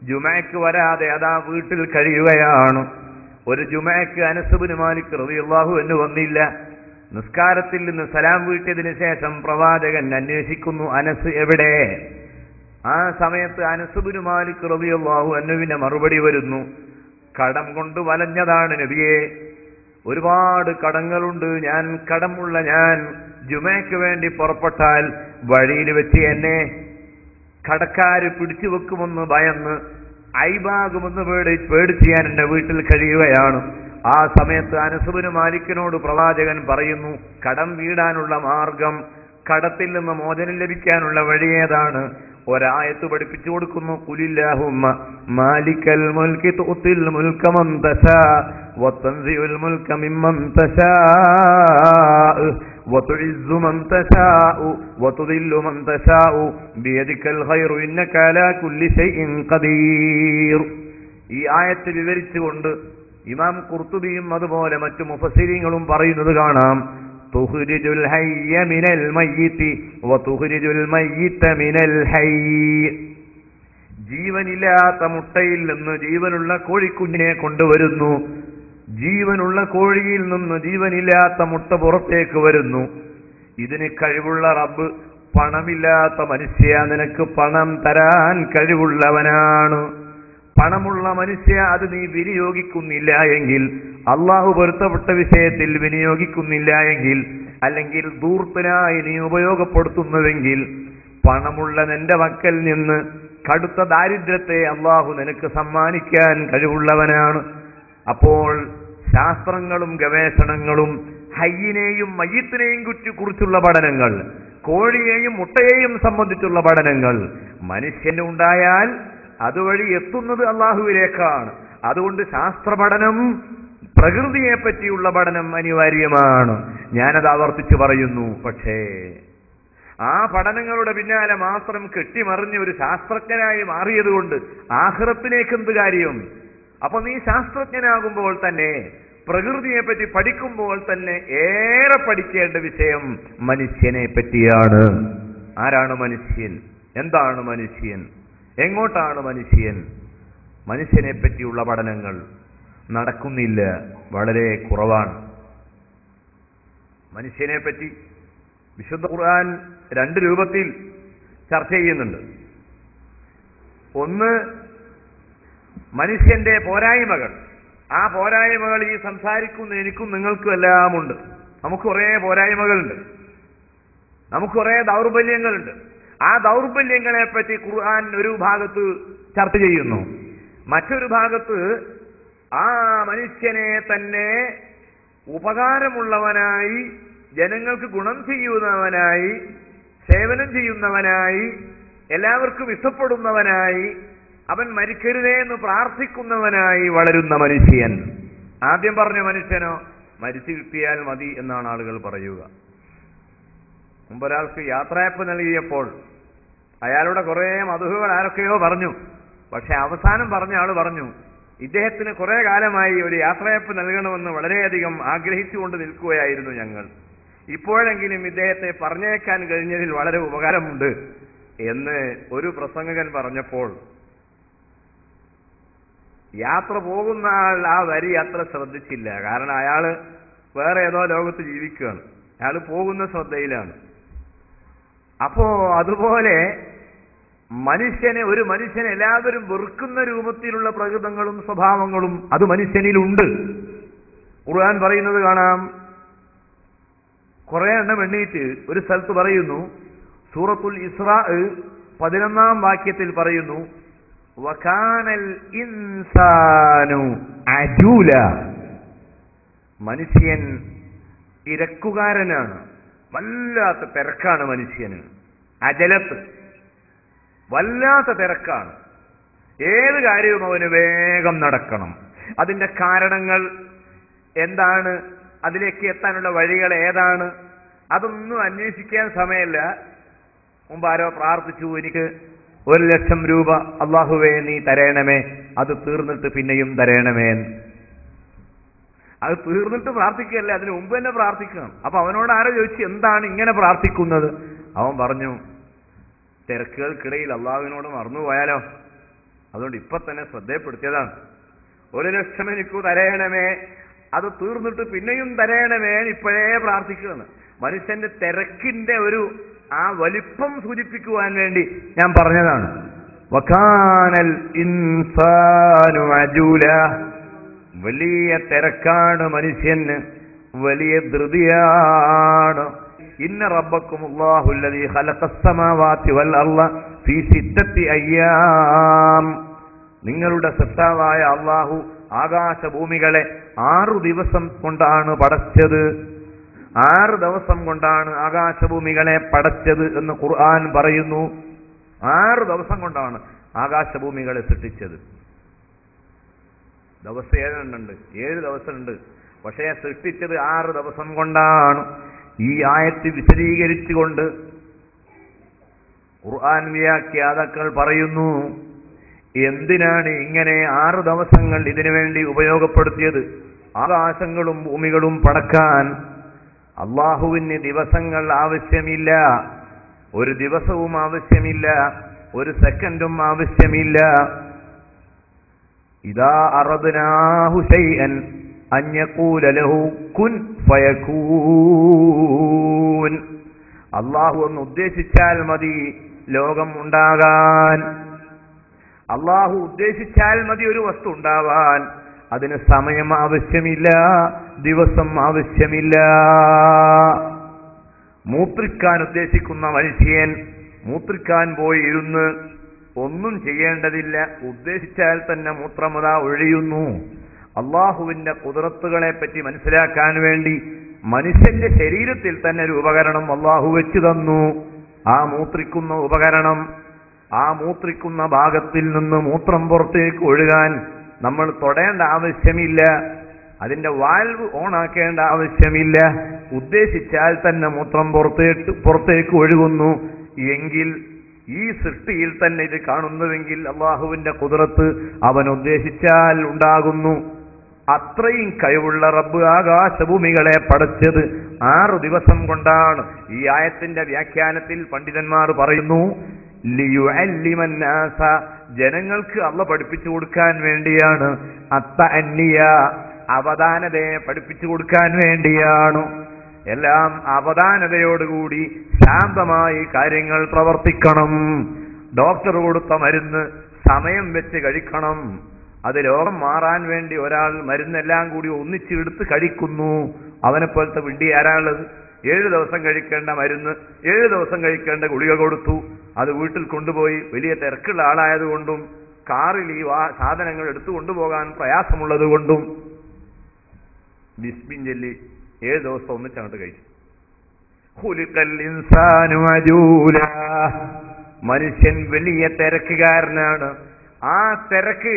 ജുമഅക്ക് വരാതെ അതാ വീട്ടിൽ കഴിയുകയാണ്. ഒരു ജുമഅക്ക് അനസ് ഇബ്നു മാലിക് റളിയല്ലാഹു അൻഹു വന്നില്ല. നിസ്കാരത്തിൽ നിന്ന് സലാം വീട്ടിയതിനു ശേഷം പ്രവാചകൻ അന്വേഷിക്കുന്നു, അനസ് എവിടെ? ആ സമയത്ത് അനസ് ഇബ്നു മാലിക് റളിയല്ലാഹു അൻഹുവിന്റെ മറുപടി വരുന്നു, കടം കൊണ്ട് വലഞ്ഞതാണ് നബിയെ, ഒരുപാട് കടങ്ങളുണ്ട്. കടമുള്ള ഞാൻ ജുമയ്ക്ക് വേണ്ടി പുറപ്പെട്ടാൽ വഴിയിൽ വെച്ച് എന്നെ കടക്കാര് പിടിച്ചു വെക്കുമെന്ന് ഭയന്ന്, ഐബാകുമെന്ന് പേടിച്ച് ഞാൻ എന്റെ വീട്ടിൽ കഴിയുകയാണ്. ആ സമയത്ത് അനസ് ഇബ്നു മാലിക്കിനോട് പ്രവാചകൻ പറയുന്നു, കടം വീടാനുള്ള മാർഗം, കടത്തിൽ നിന്ന് മോചനം ലഭിക്കാനുള്ള വഴി ഏതാണ്? ഒരായത്ത് പഠിപ്പിച്ചു കൊടുക്കുന്നു, ഖുലില്ലാഹുമ്മ മാലിക്കൽ മുൽക്കി തുഅ്തിൽ മുൽക മൻ തശാ വതൻസിഉൽ മുൽക മിമ്മൻ തശാ വതുഇസ്സു മൻ തശാ വതുദില്ലു മൻ തശാ ബിയദിക്കൽ ഖൈറു ഇന്നക അലാ കുല്ലി ഷൈഇൻ ഖദീർ. ഈ ആയത്ത് വിവരിച്ചുകൊണ്ട് ഇമാം ഖുർത്തുബിയും അതുപോലെ മറ്റു മുഫസ്സിരീങ്ങളും പറയുന്നത് കാണാം, തുഖ്രിജുൽ ഹയ്യ മിനൽ മയ്യിതി വതുഖ്രിജുൽ മയ്യിത മിനൽ ഹയ്യ്. ജീവനില്ലാത്ത മുട്ടയിൽ നിന്ന് ജീവനുള്ള കോഴിക്കുഞ്ഞിനെ കൊണ്ടുവരുന്നു, ജീവനുള്ള കോഴിയിൽ നിന്ന് ജീവനില്ലാത്ത മുട്ട പുറത്തേക്ക് വരുന്നു. ഇതിന് കഴിവുള്ള റബ്ബ് പണമില്ലാത്ത മനുഷ്യ, നിനക്ക് പണം തരാൻ കഴിവുള്ളവനാണ്. പണമുള്ള മനുഷ്യ, അത് നീ വിനിയോഗിക്കുന്നില്ല എങ്കിൽ, അള്ളാഹു പൊരുത്തപ്പെട്ട വിഷയത്തിൽ വിനിയോഗിക്കുന്നില്ല എങ്കിൽ, അല്ലെങ്കിൽ ധൂർത്തനായി നീ ഉപയോഗപ്പെടുത്തുന്നുവെങ്കിൽ, പണമുള്ള നിന്റെ മക്കൾ നിന്ന് കടുത്ത ദാരിദ്ര്യത്തെ അള്ളാഹു നിനക്ക് സമ്മാനിക്കാൻ കഴിവുള്ളവനാണ്. അപ്പോൾ ശാസ്ത്രങ്ങളും ഗവേഷണങ്ങളും ഹയ്യിനെയും മയ്യിത്തിനെയും കുറിച്ചുള്ള പഠനങ്ങൾ, കോഴിയെയും മുട്ടയെയും സംബന്ധിച്ചുള്ള പഠനങ്ങൾ മനുഷ്യനുണ്ടായാൽ അതുവഴി എത്തുന്നത് അള്ളാഹുവിലേക്കാണ്. അതുകൊണ്ട് ശാസ്ത്ര പഠനം, പ്രകൃതിയെ പറ്റിയുള്ള പഠനം അനിവാര്യമാണ്. ഞാനത് ആവർത്തിച്ചു പറയുന്നു. പക്ഷേ ആ പഠനങ്ങളുടെ പിന്നാലെ മാത്രം കെട്ടിമറിഞ്ഞ് ഒരു ശാസ്ത്രജ്ഞനായി മാറിയത് കൊണ്ട് ആഖിറത്തിലേക്ക് എന്ത് കാര്യം? അപ്പൊ നീ ശാസ്ത്രജ്ഞനാകുമ്പോൾ തന്നെ, പ്രകൃതിയെ പറ്റി പഠിക്കുമ്പോൾ തന്നെ ഏറെ പഠിക്കേണ്ട വിഷയം മനുഷ്യനെ പറ്റിയാണ്. ആരാണ് മനുഷ്യൻ? എന്താണ് മനുഷ്യൻ? എങ്ങോട്ടാണ് മനുഷ്യൻ? മനുഷ്യനെ പറ്റിയുള്ള പഠനങ്ങൾ നടക്കുന്നില്ല, വളരെ കുറവാണ്. മനുഷ്യനെ പറ്റി വിശുദ്ധ ഖുർആൻ 2 രൂപത്തിൽ ചർച്ച ചെയ്യുന്നുണ്ട്. ഒന്ന്, മനുഷ്യന്റെ പോരായ്മകൾ. ആ പോരായ്മകൾ ഈ സംസാരിക്കുന്ന എനിക്കും നിങ്ങൾക്കും എല്ലാം ഉണ്ട്. നമുക്ക് കുറേ പോരായ്മകളുണ്ട്, നമുക്ക് കുറേ ദൗർബല്യങ്ങളുണ്ട്. ആ ദൗർബല്യങ്ങളെ പറ്റി ഖുർആൻ ഒരു ഭാഗത്ത് ചർച്ച ചെയ്യുന്നു, മറ്റൊരു ഭാഗത്ത് ആ മനുഷ്യനെ തന്നെ ഉപകാരമുള്ളവനായി, ജനങ്ങൾക്ക് ഗുണം ചെയ്യുന്നവനായി, സേവനം ചെയ്യുന്നവനായി, എല്ലാവർക്കും ഇഷ്ടപ്പെടുന്നവനായി, അവൻ മരിക്കരുതേ എന്ന് പ്രാർത്ഥിക്കുന്നവനായി വളരുന്ന മനുഷ്യൻ. ആദ്യം പറഞ്ഞ മനുഷ്യനോ മരിച്ചു കിട്ടിയാൽ മതി എന്നാണ് ആളുകൾ പറയുക. മുമ്പൊരാൾക്ക് യാത്രയപ്പ് നൽകിയപ്പോൾ അയാളുടെ കുറേ മധുഹുകൾ ആരൊക്കെയോ പറഞ്ഞു. പക്ഷെ അവസാനം പറഞ്ഞ ആൾ പറഞ്ഞു, ഇദ്ദേഹത്തിന് കുറെ കാലമായി ഒരു യാത്രയപ്പ് നൽകണമെന്ന് വളരെയധികം ആഗ്രഹിച്ചുകൊണ്ട് നിൽക്കുകയായിരുന്നു ഞങ്ങൾ. ഇപ്പോഴെങ്കിലും ഇദ്ദേഹത്തെ പറഞ്ഞേക്കാൻ കഴിഞ്ഞതിൽ വളരെ ഉപകാരമുണ്ട് എന്ന് ഒരു പ്രസംഗകൻ പറഞ്ഞപ്പോൾ യാത്ര പോകുന്ന ആൾ ആ വരി അത്ര ശ്രദ്ധിച്ചില്ല. കാരണം അയാള് വേറെ ഏതോ ലോകത്ത് ജീവിക്കുകയാണ്, അയാൾ പോകുന്ന ശ്രദ്ധയിലാണ്. അപ്പോ അതുപോലെ ഒരു മനുഷ്യനെ എല്ലാവരും വെറുക്കുന്ന രൂപത്തിലുള്ള പ്രകൃതങ്ങളും സ്വഭാവങ്ങളും അത് മനുഷ്യനിലുണ്ട്. ഖുർആൻ പറയുന്നത് കാണാം. കുറെ എണ്ണം എണ്ണീറ്റ് ഒരു സ്ഥലത്ത് പറയുന്നു, സൂറത്തുൽ ഇസ്രാ 11-ാം വാക്യത്തിൽ പറയുന്നു, വകാനൽ ഇൻസാനു അജൂല, മനുഷ്യൻ തിരക്കുകാരനാണ്, വല്ലാത്ത തിരക്കാണ് മനുഷ്യന്. അജലത്ത്, വല്ലാത്ത തിരക്കാണ്. ഏത് കാര്യവും അവന് വേഗം നടക്കണം. അതിന്റെ കാരണങ്ങൾ എന്താണ്, അതിലേക്ക് എത്താനുള്ള വഴികൾ ഏതാണ്, അതൊന്നും അന്വേഷിക്കാൻ സമയമില്ല. മുമ്പ് ആരോ പ്രാർത്ഥിച്ചു, എനിക്ക് 1,00,000 രൂപ അള്ളാഹുവേ നീ തരേണമേ, അത് തീർന്നിട്ട് പിന്നെയും തരേണമേ. അത് തീർന്നിട്ട് പ്രാർത്ഥിക്കുകയല്ലേ, അതിന് മുമ്പ് തന്നെ പ്രാർത്ഥിക്കണം. അപ്പൊ അവനോട് ആരോ ചോദിച്ചു, എന്താണ് ഇങ്ങനെ പ്രാർത്ഥിക്കുന്നത്? അവൻ പറഞ്ഞു, തിരക്കുകൾക്കിടയിൽ അള്ളാഹുവിനോട് മറന്നുപോയാലോ, അതുകൊണ്ട് ഇപ്പൊ തന്നെ ശ്രദ്ധയപ്പെടുത്തിയതാണ്. 1,00,000 എനിക്ക് തരയണമേ, അത് തീർന്നിട്ട് പിന്നെയും തരയണമേ, ഇപ്പോഴേ പ്രാർത്ഥിക്കുകയാണ്. മനുഷ്യന്റെ തിരക്കിന്റെ ആ വലിപ്പം സൂചിപ്പിക്കുവാൻ വേണ്ടി ഞാൻ പറഞ്ഞതാണ്. വകാനൽ ഇൻസാനു അജൂല, വലിയ തിരക്കാണ് മനുഷ്യന്, വലിയ ധൃതിയാണ്. ഇന്ന റബ്ബക്കുമുല്ലാഹു അല്ലദീ ഖലഖസ് സമാവാതി വൽ അർള ഫീ 6 അയ്യാം, നിങ്ങളുടെ സൃഷ്ടാവായ അല്ലാഹു ആകാശഭൂമികളെ 6 ദിവസം കൊണ്ടാണ് പടച്ചത്. 6 ദിവസം കൊണ്ടാണ് ആകാശഭൂമികളെ പടച്ചത് എന്ന് ഖുർആൻ പറയുന്നു. 6 ദിവസം കൊണ്ടാണ് ആകാശഭൂമികളെ സൃഷ്ടിച്ചത്. ദിവസം 7 ദിവസമുണ്ട്, പക്ഷേ സൃഷ്ടിച്ചത് 6 ദിവസം കൊണ്ടാണ്. ഈ ആയത്ത് വിശദീകരിച്ചുകൊണ്ട് ഖുർആൻ വ്യാഖ്യാതാക്കൾ പറയുന്നു, എന്തിനാണ് ഇങ്ങനെ 6 ദിവസങ്ങൾ ഇതിനു വേണ്ടി ഉപയോഗപ്പെടുത്തിയത്? ആകാശങ്ങളും ഭൂമികളും പടക്കാൻ അള്ളാഹുവിന് ദിവസങ്ങൾ ആവശ്യമില്ല, ഒരു ദിവസവും ആവശ്യമില്ല, ഒരു സെക്കൻഡും ആവശ്യമില്ല. ഇദാ അറദ്നാഹു ശൈഅൻ അൻ യഖൂല ലഹു കുൻ ഫയകൂൻ, അള്ളാഹു ഒന്ന് ഉദ്ദേശിച്ചാൽ മതി ലോകം ഉണ്ടാകാൻ. അള്ളാഹു ഉദ്ദേശിച്ചാൽ മതി ഒരു വസ്തു ഉണ്ടാവാൻ. അതിന് സമയം ആവശ്യമില്ല, ദിവസം ആവശ്യമില്ല. മൂത്രിക്കാൻ ഉദ്ദേശിക്കുന്ന മനുഷ്യൻ മൂത്രിക്കാൻ പോയി ഇരുന്ന് ഒന്നും ചെയ്യേണ്ടതില്ല, ഉദ്ദേശിച്ചാൽ തന്നെ മൂത്രമതാ ഒഴിയുന്നു. അള്ളാഹുവിന്റെ ഖുദ്റത്തുകളെ പറ്റി മനസ്സിലാക്കാൻ വേണ്ടി മനുഷ്യന്റെ ശരീരത്തിൽ തന്നെ ഒരു ഉപകരണം അള്ളാഹു വെച്ചു തന്നു. ആ മൂത്രിക്കുന്ന ഉപകരണം, ആ മൂത്രിക്കുന്ന ഭാഗത്തിൽ നിന്ന് മൂത്രം പുറത്തേക്ക് ഒഴുകാൻ നമ്മൾ തൊടേണ്ട ആവശ്യമില്ല, അതിന്റെ വാൽവ് ഓണാക്കേണ്ട ആവശ്യമില്ല. ഉദ്ദേശിച്ചാൽ തന്നെ മൂത്രം പുറത്തേക്ക് ഒഴുകുന്നു. എങ്കിൽ ഈ സൃഷ്ടിയിൽ തന്നെ ഇത് കാണുന്നുവെങ്കിൽ അള്ളാഹുവിന്റെ ഖുദ്റത്ത് അവൻ ഉദ്ദേശിച്ചാൽ ഉണ്ടാകുന്നു. അത്രയും കഴിവുള്ള റബ്ബ് ആകാശഭൂമികളെ പടച്ചത് 6 ദിവസം കൊണ്ടാണ്. ഈ ആയത്തിന്റെ വ്യാഖ്യാനത്തിൽ പണ്ഡിതന്മാർ പറയുന്നു, ലിയുഅല്ലിമന്നാസ, ജനങ്ങൾക്ക് അള്ളാഹ് പഠിപ്പിച്ചു കൊടുക്കാൻ വേണ്ടിയാണ്. അത്തഅന്നിയ, അവധാനതയെ പഠിപ്പിച്ചു കൊടുക്കാൻ വേണ്ടിയാണ്. എല്ലാം അവധാനതയോടുകൂടി ശാന്തമായി കാര്യങ്ങൾ പ്രവർത്തിക്കണം. ഡോക്ടർ കൊടുത്ത മരുന്ന് സമയം വെച്ച് കഴിക്കണം. അത് രോഗം മാറാൻ വേണ്ടി ഒരാൾ മരുന്നെല്ലാം കൂടി ഒന്നിച്ചെടുത്ത് കഴിക്കുന്നു. അവനെപ്പോലത്തെ വിഡ്ഢി ആരാളുള്ളത്? 7 ദിവസം കഴിക്കേണ്ട മരുന്ന്, 7 ദിവസം കഴിക്കേണ്ട ഗുളിക കൊടുത്തു. അത് വീട്ടിൽ കൊണ്ടുപോയി വലിയ തിരക്കുള്ള ആളായതുകൊണ്ടും കാറിൽ ഈ സാധനങ്ങൾ എടുത്തു കൊണ്ടുപോകാൻ പ്രയാസമുള്ളത് കൊണ്ടും ബിസ്മിൻ ചൊല്ലി 7 ദിവസം ഒന്നിച്ചങ്ങോട്ട് കഴിച്ചു. ഖുലിഖൽ ഇൻസാനു അജൂല. മനുഷ്യൻ വലിയ തിരക്കുകാരനാണ്. ആ തിരക്ക്,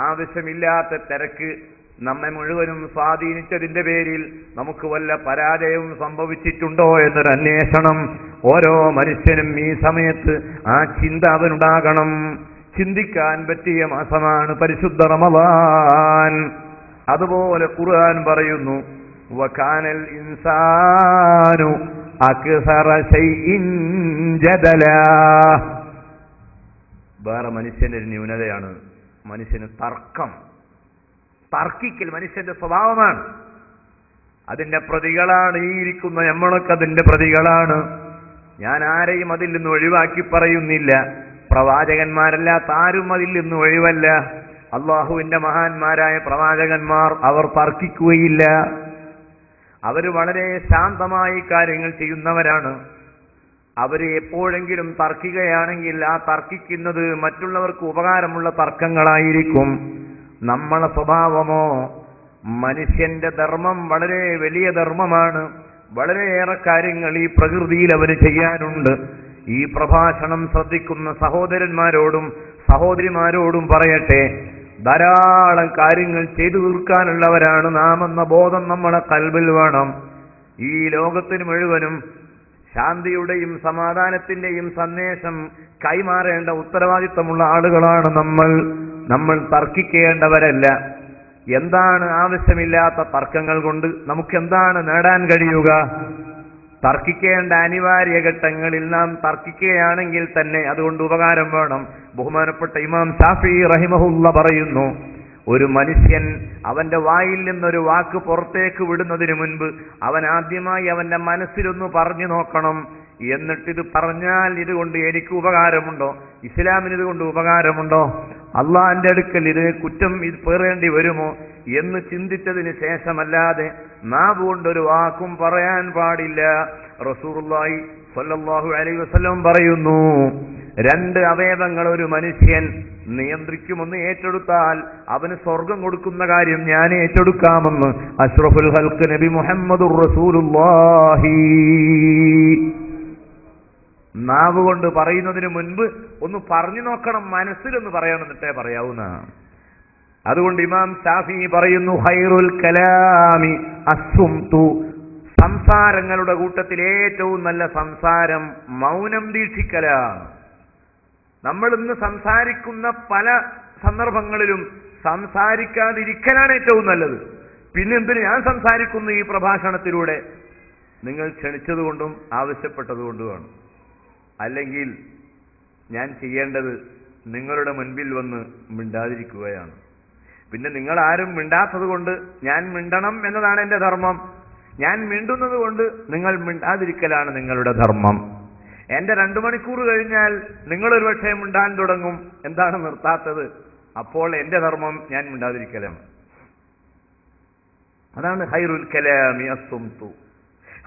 ആവശ്യമില്ലാത്ത തിരക്ക് നമ്മെ മുഴുവനും സ്വാധീനിച്ചതിന്റെ പേരിൽ നമുക്ക് വല്ല പരാജയവും സംഭവിച്ചിട്ടുണ്ടോ എന്നൊരു അന്വേഷണം ഓരോ മനുഷ്യനും ഈ സമയത്ത് ആ ചിന്ത അവനുണ്ടാകണം. ചിന്തിക്കാൻ പറ്റിയ മാസമാണ് പരിശുദ്ധ റമളാൻ. അതുപോലെ ഖുർആൻ പറയുന്നു, വകാനൽ ഇൻസാനു അക്സറ ശൈഇൻ ജദലാ. വേറെ മനുഷ്യന്റെ ഒരു ന്യൂനതയാണ് മനുഷ്യന് തർക്കിക്കൽ മനുഷ്യന്റെ സ്വഭാവമാണ്. അതിന്റെ പ്രതികളാണ് ഈ ഇരിക്കുന്ന നമ്മളൊക്കെ അതിന്റെ പ്രതികളാണ്. ഞാൻ ആരെയും അതിൽ നിന്ന് ഒഴിവാക്കി പറയുന്നില്ല. പ്രവാചകന്മാരല്ലാത്ത ആരും അതിൽ നിന്ന് ഒഴിവല്ല. അള്ളാഹുവിന്റെ മഹാന്മാരായ പ്രവാചകന്മാർ അവർ തർക്കിക്കുകയില്ല. അവർ വളരെ ശാന്തമായി കാര്യങ്ങൾ ചെയ്യുന്നവരാണ്. അവർ എപ്പോഴെങ്കിലും തർക്കിക്കുകയാണെങ്കിൽ ആ തർക്കിക്കുന്നത് മറ്റുള്ളവർക്ക് ഉപകാരമുള്ള തർക്കങ്ങളായിരിക്കും. നമ്മളെ സ്വഭാവമോ, മനുഷ്യന്റെ ധർമ്മം വളരെ വലിയ ധർമ്മമാണ്. വളരെയേറെ കാര്യങ്ങൾ ഈ പ്രകൃതിയിൽ അവന് ചെയ്യാനുണ്ട്. ഈ പ്രഭാഷണം ശ്രദ്ധിക്കുന്ന സഹോദരന്മാരോടും സഹോദരിമാരോടും പറയട്ടെ, ധാരാളം കാര്യങ്ങൾ ചെയ്തു തീർക്കാനുള്ളവരാണ് നാം എന്ന ബോധം നമ്മളെ കൽബിൽ വേണം. ഈ ലോകത്തിന് മുഴുവനും ശാന്തിയുടെയും സമാധാനത്തിന്റെയും സന്ദേശം കൈമാറേണ്ട ഉത്തരവാദിത്തമുള്ള ആളുകളാണ് നമ്മൾ തർക്കിക്കേണ്ടവരല്ല. എന്താണ് ആവശ്യമില്ലാത്ത തർക്കങ്ങൾ കൊണ്ട് നമുക്കെന്താണ് നേടാൻ കഴിയുക? തർക്കിക്കേണ്ട അനിവാര്യ ഘട്ടങ്ങളിൽ നാം തർക്കിക്കുകയാണെങ്കിൽ തന്നെ അതുകൊണ്ട് ഉപകാരം വേണം. ബഹുമാനപ്പെട്ട ഇമാം ഷാഫി റഹിമഹുല്ല പറയുന്നു, ഒരു മനുഷ്യൻ അവന്റെ വായിൽ നിന്നൊരു വാക്ക് പുറത്തേക്ക് വിടുന്നതിന് മുൻപ് അവൻ ആദ്യമായി അവന്റെ മനസ്സിലൊന്ന് പറഞ്ഞു നോക്കണം. എന്നിട്ടിത് പറഞ്ഞാൽ ഇതുകൊണ്ട് എനിക്ക് ഉപകാരമുണ്ടോ? ഇസ്ലാമിന് ഇതുകൊണ്ട് ഉപകാരമുണ്ടോ? അള്ളാന്റെ അടുക്കൽ ഇത് കുറ്റം പേറേണ്ടി വരുമോ എന്ന് ചിന്തിച്ചതിന് ശേഷമല്ലാതെ നാവ് കൊണ്ടൊരു വാക്കും പറയാൻ പാടില്ല. റസൂലുള്ളാഹി സ്വല്ലല്ലാഹു അലൈഹി വസല്ലം പറയുന്നു, 2 അവയവങ്ങൾ ഒരു മനുഷ്യൻ നിയന്ത്രിക്കുമെന്ന് ഏറ്റെടുത്താൽ അവന് സ്വർഗം കൊടുക്കുന്ന കാര്യം ഞാൻ ഏറ്റെടുക്കാമെന്ന് അഷ്റഫുൽ ഖൽഖ് നബി മുഹമ്മദുർ റസൂലുള്ളാഹി. നാവ് കൊണ്ട് പറയുന്നതിന് മുൻപ് ഒന്ന് പറഞ്ഞു നോക്കണം, മനസ്സിലൊന്ന് പറയണം, എന്നിട്ടേ പറയാവുന്ന. അതുകൊണ്ട് ഇമാം ഷാഫി പറയുന്നു, ഖൈറുൽ കലാമി അസ്സുംതു. സംസാരങ്ങളുടെ കൂട്ടത്തിൽ ഏറ്റവും നല്ല സംസാരം മൗനം ദീക്ഷിക്കലാണ്. നമ്മൾ ഇന്ന് സംസാരിക്കുന്ന പല സന്ദർഭങ്ങളിലും സംസാരിക്കാതിരിക്കലാണ് ഏറ്റവും നല്ലത്. പിന്നെന്തിന് ഞാൻ സംസാരിക്കുന്നു ഈ പ്രഭാഷണത്തിലൂടെ? നിങ്ങൾ ക്ഷണിച്ചതുകൊണ്ടും ആവശ്യപ്പെട്ടതുകൊണ്ടുമാണ്. അല്ലെങ്കിൽ ഞാൻ ചെയ്യേണ്ടത് നിങ്ങളുടെ മുൻപിൽ വന്ന് മിണ്ടാതിരിക്കുകയാണ്. പിന്നെ നിങ്ങൾ ആരും മിണ്ടാത്തത് കൊണ്ട് ഞാൻ മിണ്ടണം എന്നതാണ് എൻ്റെ ധർമ്മം. ഞാൻ മിണ്ടുന്നത് കൊണ്ട് നിങ്ങൾ മിണ്ടാതിരിക്കലാണ് നിങ്ങളുടെ ധർമ്മം. എന്റെ 2 മണിക്കൂർ കഴിഞ്ഞാൽ നിങ്ങളൊരു പക്ഷേ മിണ്ടാൻ തുടങ്ങും. എന്താണ് നിർത്താത്തത്? അപ്പോൾ എന്റെ ധർമ്മം ഞാൻ മിണ്ടാതിരിക്കലാണ്. അതാണ് ഖൈറുൽ കലാമി അസ്സുംതു.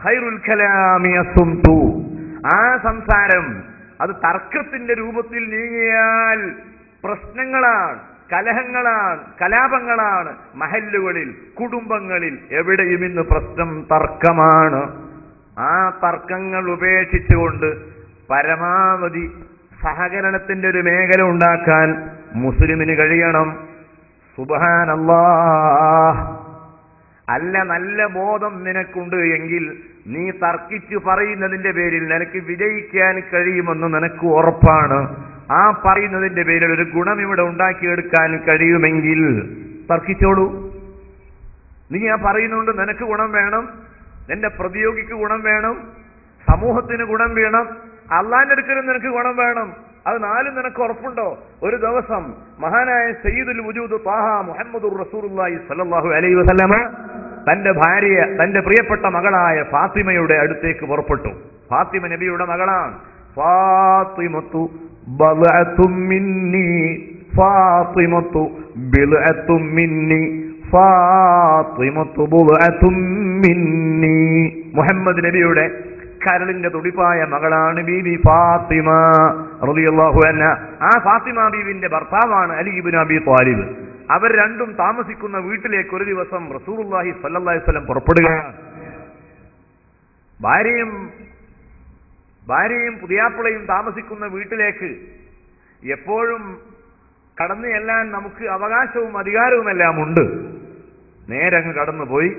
ഖൈറുൽ കലാമി അസ്സുംതു. ആ സംസാരം അത് തർക്കത്തിന്റെ രൂപത്തിൽ നീങ്ങിയാൽ പ്രശ്നങ്ങളാണ്, കലഹങ്ങളാണ്, കലാപങ്ങളാണ്. മഹല്ലുകളിൽ, കുടുംബങ്ങളിൽ എവിടെയും ഇന്ന് പ്രശ്നം തർക്കമാണ്. ആ തർക്കങ്ങൾ ഉപേക്ഷിച്ചുകൊണ്ട് പരമാവധി സഹകരണത്തിന്റെ ഒരു മേഖല ഉണ്ടാക്കാൻ മുസ്ലിമിന് കഴിയണം. സുബ്ഹാനല്ലാഹ്. അല്ല, നല്ല ബോധം നിനക്കുണ്ട് എങ്കിൽ നീ തർക്കിച്ചു പറയുന്നതിന്റെ പേരിൽ നിനക്ക് വിജയിക്കാൻ കഴിയുമെന്ന് നിനക്ക് ഉറപ്പാണ്. ആ പറയുന്നതിന്റെ പേരിൽ ഒരു ഗുണം ഇവിടെ ഉണ്ടാക്കിയെടുക്കാൻ കഴിയുമെങ്കിൽ തർക്കിച്ചോളൂ. നീ ആ പറയുന്നുണ്ട് നിനക്ക് ഗുണം വേണം, നിന്റെ പ്രതിയോഗിക്ക് ഗുണം വേണം, സമൂഹത്തിന് ഗുണം വേണം, അള്ളാന്റെ അടുക്കലും നിനക്ക് ഗുണം വേണം. അത് 4 നിനക്ക് ഉറപ്പുണ്ടോ? ഒരു ദിവസം മഹാനായ സയ്യിദുൽ വജൂദ് ത്വാഹ മുഹമ്മദുർ റസൂലുള്ളാഹി സ്വല്ലല്ലാഹു അലൈഹി വസല്ലമ തന്റെ ഭാര്യ, തന്റെ പ്രിയപ്പെട്ട മകളായ ഫാത്തിമയുടെ അടുത്തേക്ക് പുറപ്പെട്ടു. ഫാത്തിമ നബിയുടെ മകളാണ്. ഫാത്തിമത്തു ബൽഅത്തും മിന്നി, ഫാത്തിമത്തു ബിൽഅത്തും മിന്നി, ഫാത്തിമത്തു ബുദ്അത്തും മിന്നി. മുഹമ്മദ് നബിയുടെ കരളിന്റെ തുടിപ്പായ മകളാണ് ബീബി ഫാത്തിമ റളിയല്ലാഹു അൻഹ. ആ ഫാത്തിമ ബീവിന്റെ ഭർത്താവാണ് അലി ഇബ്നു അബീ ത്വാലിബ്. അവർ രണ്ടും താമസിക്കുന്ന വീട്ടിലേക്ക് ഒരു ദിവസം റസൂലുള്ളാഹി സ്വല്ലല്ലാഹി അലൈഹി വസല്ലം പുറപ്പെടുകയാണ്. ഭാര്യയും പുതിയാപ്പിളയും താമസിക്കുന്ന വീട്ടിലേക്ക് എപ്പോഴും കടന്നു ചെല്ലാൻ നമുക്ക് അവകാശവും അധികാരവുമെല്ലാം ഉണ്ട്. നേരെ അങ്ങ് കടന്നുപോയി.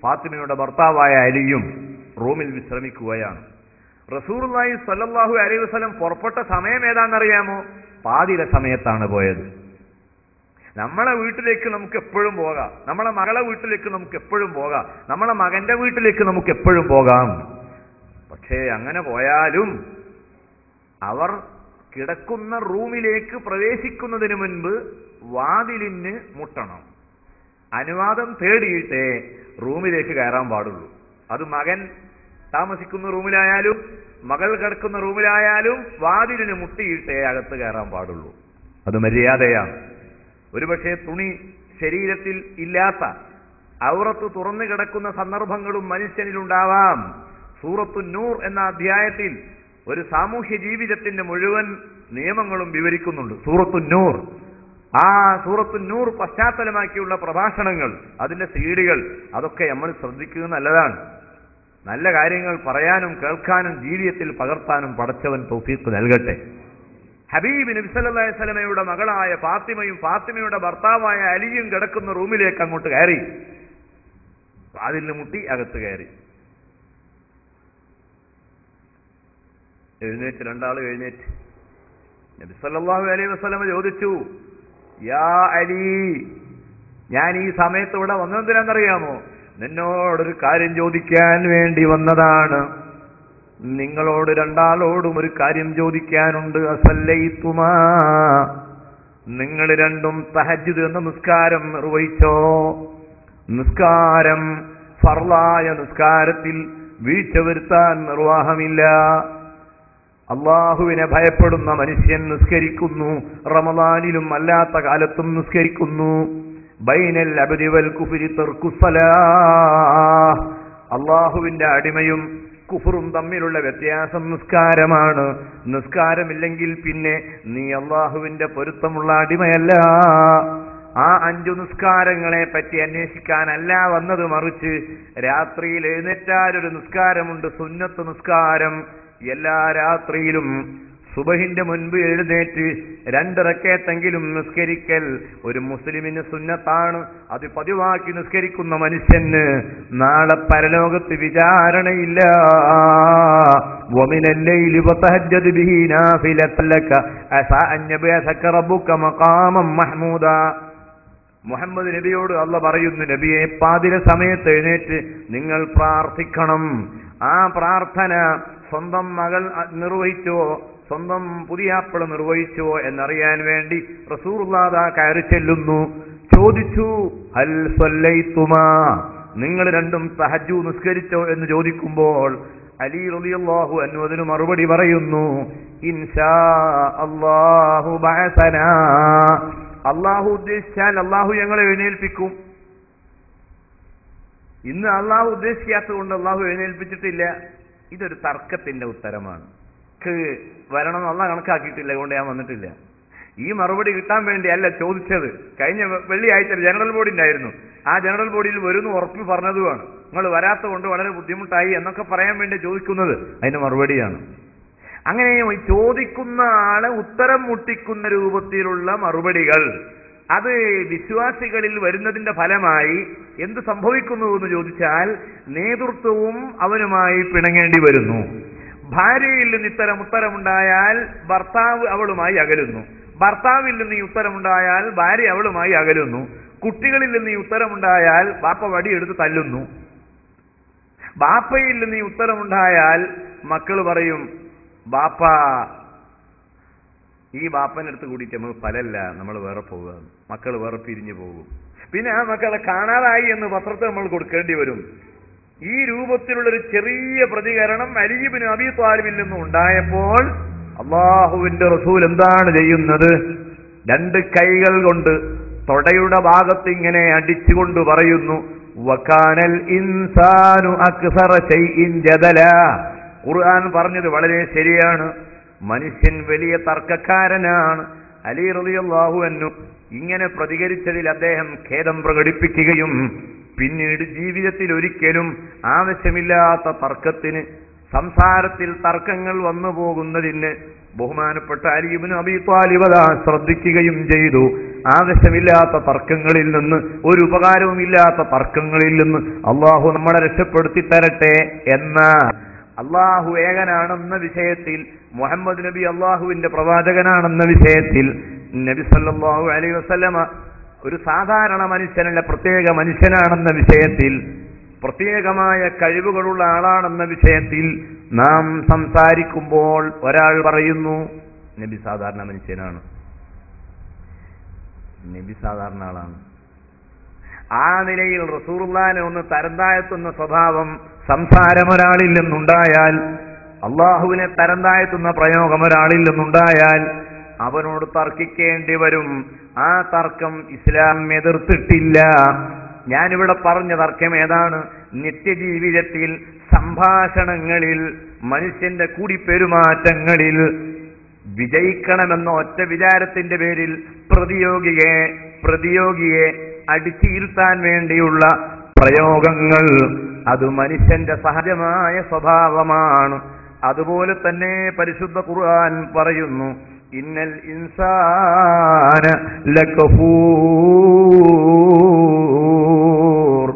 ഫാത്തിമയുടെ ഭർത്താവായ അലിയും റൂമിൽ വിശ്രമിക്കുകയാണ്. റസൂലുള്ളാഹി സ്വല്ലല്ലാഹു അലൈഹി വസല്ലം പുറപ്പെട്ട സമയം ഏതാണെന്നറിയാമോ? പാതിര സമയത്താണ് പോയത്. നമ്മളെ വീട്ടിലേക്ക് നമുക്ക് എപ്പോഴും പോകാം, നമ്മളെ മകളെ വീട്ടിലേക്ക് നമുക്ക് എപ്പോഴും പോകാം, നമ്മളെ മകന്റെ വീട്ടിലേക്ക് നമുക്ക് എപ്പോഴും പോകാം. പക്ഷേ അങ്ങനെ പോയാലും അവർ കിടക്കുന്ന റൂമിലേക്ക് പ്രവേശിക്കുന്നതിന് മുൻപ് വാതിലിന് മുട്ടണം. അനുവാദം തേടിയിട്ടേ റൂമിലേക്ക് കയറാൻ പാടുള്ളൂ. അത് മകൻ താമസിക്കുന്ന റൂമിലായാലും മകൾ കിടക്കുന്ന റൂമിലായാലും വാതിലിന് മുട്ടിയിട്ടേ അകത്ത് കയറാൻ പാടുള്ളൂ. അത് മര്യാദയാണ്. ഒരുപക്ഷെ തുണി ശരീരത്തിൽ ഇല്ലാത്ത ഔറത്ത് തുറന്നു കിടക്കുന്ന സന്ദർഭങ്ങളും മനുഷ്യനിലുണ്ടാവാം. സൂറത്തു നൂർ എന്ന അധ്യായത്തിൽ ഒരു സാമൂഹ്യ ജീവിതത്തിന്റെ മുഴുവൻ നിയമങ്ങളും വിവരിക്കുന്നുണ്ട്. സൂറത്തു നൂർ, ആ സൂറത്തു നൂർ പശ്ചാത്തലമാക്കിയുള്ള പ്രഭാഷണങ്ങൾ, അതിന്റെ സീഡികൾ, അതൊക്കെ നമ്മൾ ശ്രദ്ധിക്കുന്നത് നല്ലതാണ്. നല്ല കാര്യങ്ങൾ പറയാനും കേൾക്കാനും ജീവിതത്തിൽ പകർത്താനും പടച്ചവൻ തൗഫീഖ് നൽകട്ടെ. ഹബീബ് നബി സല്ലല്ലാഹു അലൈഹി വസല്ലമയുടെ മകളായ ഫാത്തിമയും ഫാത്തിമയുടെ ഭർത്താവായ അലിയും കിടക്കുന്ന റൂമിലേക്ക് അങ്ങോട്ട് കയറി. വാതിലിന് മുട്ടി അകത്ത് കയറി. രണ്ടാളും എഴുന്നേറ്റ്. നബി സല്ലല്ലാഹു അലൈഹി വസല്ലമ ചോദിച്ചു, യാ അലി, ഞാൻ ഈ സമയത്ത് ഇവിടെ വന്നതെന്തിനാണെന്നറിയാമോ? നിന്നോടൊരു കാര്യം ചോദിക്കാൻ വേണ്ടി വന്നതാണ്. നിങ്ങളോട് രണ്ടാളോടും ഒരു കാര്യം ചോദിക്കാനുണ്ട്. അസല്ലൈതുമാ, നിങ്ങൾ രണ്ടും തഹജ്ജുദ് എന്ന നിസ്കാരം നിർവഹിച്ചോ? നിസ്കാരം, ഫർളായ നിസ്കാരത്തിൽ വീഴ്ച വരുത്താൻ നിർവാഹമില്ല. അള്ളാഹുവിനെ ഭയപ്പെടുന്ന മനുഷ്യൻ നിസ്കരിക്കുന്നു, റമദാനിലും അല്ലാത്ത കാലത്തും നിസ്കരിക്കുന്നു. ബൈനൽ അബ്ദി വൽ കുഫ്രി തർക്കുസ്സലാഹ്, അള്ളാഹുവിന്റെ അടിമയും കുഫറും തമ്മിലുള്ള വ്യത്യാസം നിസ്കാരമാണ്. നിസ്കാരമില്ലെങ്കിൽ പിന്നെ നീ അള്ളാഹുവിന്റെ പൊരുത്തമുള്ള അടിമയല്ല. ആ 5 നിസ്കാരങ്ങളെ പറ്റി അന്വേഷിക്കാനല്ല വന്നത്, മറിച്ച് രാത്രിയിൽ എഴുന്നേറ്റാൽ ഒരു നിസ്കാരമുണ്ട്, സുന്നത്ത് നിസ്കാരം. എല്ലാ രാത്രിയിലും സുബഹിന്റെ മുൻപ് എഴുന്നേറ്റ് 2 റക്അത്തെങ്കിലും നിസ്കരിക്കൽ ഒരു മുസ്ലിമിന് സുന്നത്താണ്. അത് പതിവാക്കി നിസ്കരിക്കുന്ന മനുഷ്യന് നാളെ പരലോകത്ത് വിചാരണയില്ല. വമിനൽ ലൈലി ഫതഹജ്ജദ് ബിഹി നാഫിലതൻ ലക അസാ അൻ യബഅസക റബ്ബുക മഖാമൻ മഹ്മൂദ. മുഹമ്മദ് നബിയോട് അല്ലാഹ് പറയുന്നു, നബിയെ, പാതിര സമയത്ത് എഴുന്നേറ്റ് നിങ്ങൾ പ്രാർത്ഥിക്കണം. ആ പ്രാർത്ഥന സ്വന്തം മകൾ നിർവഹിച്ചോ, സ്വന്തം പുതിയാപ്പിള നിർവഹിച്ചോ എന്നറിയാൻ വേണ്ടി റസൂലുള്ളാഹി കയറി ചെല്ലുന്നു. ചോദിച്ചു, ഹൽ സല്ലൈതുമാ, നിങ്ങൾ രണ്ടും തഹജ്ജുദ് നിസ്കരിച്ചോ എന്ന് ചോദിക്കുമ്പോൾ അലി റളിയല്ലാഹു അൻഹു അതിന് മറുപടി പറയുന്നു, ഇൻഷാ അല്ലാഹു ബഅസനാ, അല്ലാഹു ഉദ്ദേശിച്ചാൽ അല്ലാഹു ഞങ്ങളെ എഴുന്നേൽപ്പിക്കും. ഇന്ന് അല്ലാഹു ഉദ്ദേശിക്കാത്തത് കൊണ്ട് അല്ലാഹു എഴുന്നേൽപ്പിച്ചിട്ടില്ല. ഇതൊരു തർക്കത്തിന്റെ ഉത്തരമാണ്. വരണം എന്നുള്ള കണക്കാക്കിയിട്ടില്ല, അതുകൊണ്ട് ഞാൻ വന്നിട്ടില്ല. ഈ മറുപടി കിട്ടാൻ വേണ്ടി അല്ല ചോദിച്ചത്. കഴിഞ്ഞ വെള്ളിയാഴ്ച ജനറൽ ബോഡി ഉണ്ടായിരുന്നു. ആ ജനറൽ ബോഡിയിൽ വരുന്നു ഉറപ്പ് പറഞ്ഞതുമാണ്. നിങ്ങൾ വരാത്ത കൊണ്ട് വളരെ ബുദ്ധിമുട്ടായി എന്നൊക്കെ പറയാൻ വേണ്ടി ചോദിക്കുന്നത് അതിന്റെ മറുപടിയാണ്. അങ്ങനെ ചോദിക്കുന്ന ആളെ ഉത്തരം മുട്ടിക്കുന്ന രൂപത്തിലുള്ള മറുപടികൾ, അത് വിശ്വാസികളിൽ വരുന്നതിന്റെ ഫലമായി എന്ത് സംഭവിക്കുന്നു എന്ന് ചോദിച്ചാൽ നേതൃത്വവും അവനുമായി പിണങ്ങേണ്ടി വരുന്നു. ഭാര്യയിൽ നിന്ന് ഇത്തരം ഉത്തരമുണ്ടായാൽ ഭർത്താവ് അവളുമായി അകലുന്നു. ഭർത്താവിൽ നിന്ന് ഈ ഉത്തരമുണ്ടായാൽ ഭാര്യ അവളുമായി അകലുന്നു. കുട്ടികളിൽ നിന്ന് ഈ ഉത്തരമുണ്ടായാൽ ബാപ്പ വടിയെടുത്ത് തല്ലുന്നു. ബാപ്പയിൽ നിന്ന് ഈ ഉത്തരമുണ്ടായാൽ മക്കൾ പറയും, ബാപ്പ ഈ ബാപ്പനടുത്ത് കൂടിയിട്ട് നമ്മൾ ഫലല്ല, നമ്മൾ വേറെ പോകുക, മക്കൾ വേറെ പിരിഞ്ഞു പോകും. പിന്നെ ആ മക്കളെ കാണാതായി എന്ന് പത്രത്തിൽ നമ്മൾ കൊടുക്കേണ്ടി വരും. ഈ രൂപത്തിലുള്ളൊരു ചെറിയ പ്രതികരണം അലി ഇബ്നു അബീ ത്വാലിബിൽ നിന്നും ഉണ്ടായപ്പോൾ അല്ലാഹുവിന്റെ റസൂൽ എന്താണ് ചെയ്യുന്നത്? 2 കൈകൾ കൊണ്ട് തൊടയുടെ ഭാഗത്ത് ഇങ്ങനെ അടിച്ചുകൊണ്ട് പറയുന്നു, വകാനൽ ഇൻസാനു അക്സറ ശൈഇൻ ജദല. ഖുർആൻ പറഞ്ഞത് വളരെ ശരിയാണ്. മനുഷ്യൻ വലിയ തർക്കക്കാരനാണ്. അലി റളിയല്ലാഹു അൻഹു ഇങ്ങനെ പ്രതികരിച്ചതിൽ അദ്ദേഹം ഖേദം പ്രകടിപ്പിക്കുകയും പിന്നീട് ജീവിതത്തിൽ ഒരിക്കലും ആവശ്യമില്ലാത്ത തർക്കത്തിന്, സംസാരത്തിൽ തർക്കങ്ങൾ വന്നു പോകുന്നതിന് ബഹുമാനപ്പെട്ട അലി ഇബ്നു അബീ ത്വാലിബ് ശ്രദ്ധിക്കുകയും ചെയ്തു. ആവശ്യമില്ലാത്ത തർക്കങ്ങളിൽ നിന്ന്, ഒരു ഉപകാരവുമില്ലാത്ത തർക്കങ്ങളിൽ നിന്ന് അള്ളാഹു നമ്മളെ രക്ഷപ്പെടുത്തി തരട്ടെ എന്ന അള്ളാഹു ഏകനാണെന്ന വിഷയത്തിൽ, മുഹമ്മദ് നബി അള്ളാഹുവിന്റെ പ്രവാചകനാണെന്ന വിഷയത്തിൽ നബി സല്ലല്ലാഹു അലൈഹി വസല്ലമ ഒരു സാധാരണ മനുഷ്യനല്ല, പ്രത്യേക മനുഷ്യനാണെന്ന വിഷയത്തിൽ, പ്രത്യേകമായ കഴിവുകളുള്ള ആളാണെന്ന വിഷയത്തിൽ നാം സംസാരിക്കുമ്പോൾ ഒരാൾ പറയുന്നു നബി സാധാരണ മനുഷ്യനാണ്, നബി സാധാരണ ആളാണ്. ആ നിലയിൽ റസൂലുള്ളാഹിനെ ഒന്ന് തരംതാഴ്ത്തുന്ന സ്വഭാവം സംസാരം ഒരാളിൽ നിന്നുണ്ടായാൽ, അള്ളാഹുവിനെ തരംതാഴ്ത്തുന്ന പ്രയോഗം ഒരാളിൽ നിന്നുണ്ടായാൽ അവനോട് തർക്കിക്കേണ്ടി വരും. ആ തർക്കം ഇസ്ലാം എതിർത്തിട്ടില്ല. ഞാനിവിടെ പറഞ്ഞ തർക്കം ഏതാണ്? നിത്യജീവിതത്തിൽ, സംഭാഷണങ്ങളിൽ, മനുഷ്യന്റെ കൂടിപ്പെരുമാറ്റങ്ങളിൽ വിജയിക്കണമെന്ന ഒറ്റ വിചാരത്തിന്റെ പേരിൽ പ്രതിയോഗിയെ അടിച്ചിരുത്താൻ വേണ്ടിയുള്ള പ്രയോഗങ്ങൾ, അത് മനുഷ്യന്റെ സഹജമായ സ്വഭാവമാണ്. അതുപോലെ തന്നെ പരിശുദ്ധ ഖുർആൻ പറയുന്നു, ഇന്നൽ ഇൻസാന ലകഫൂർ.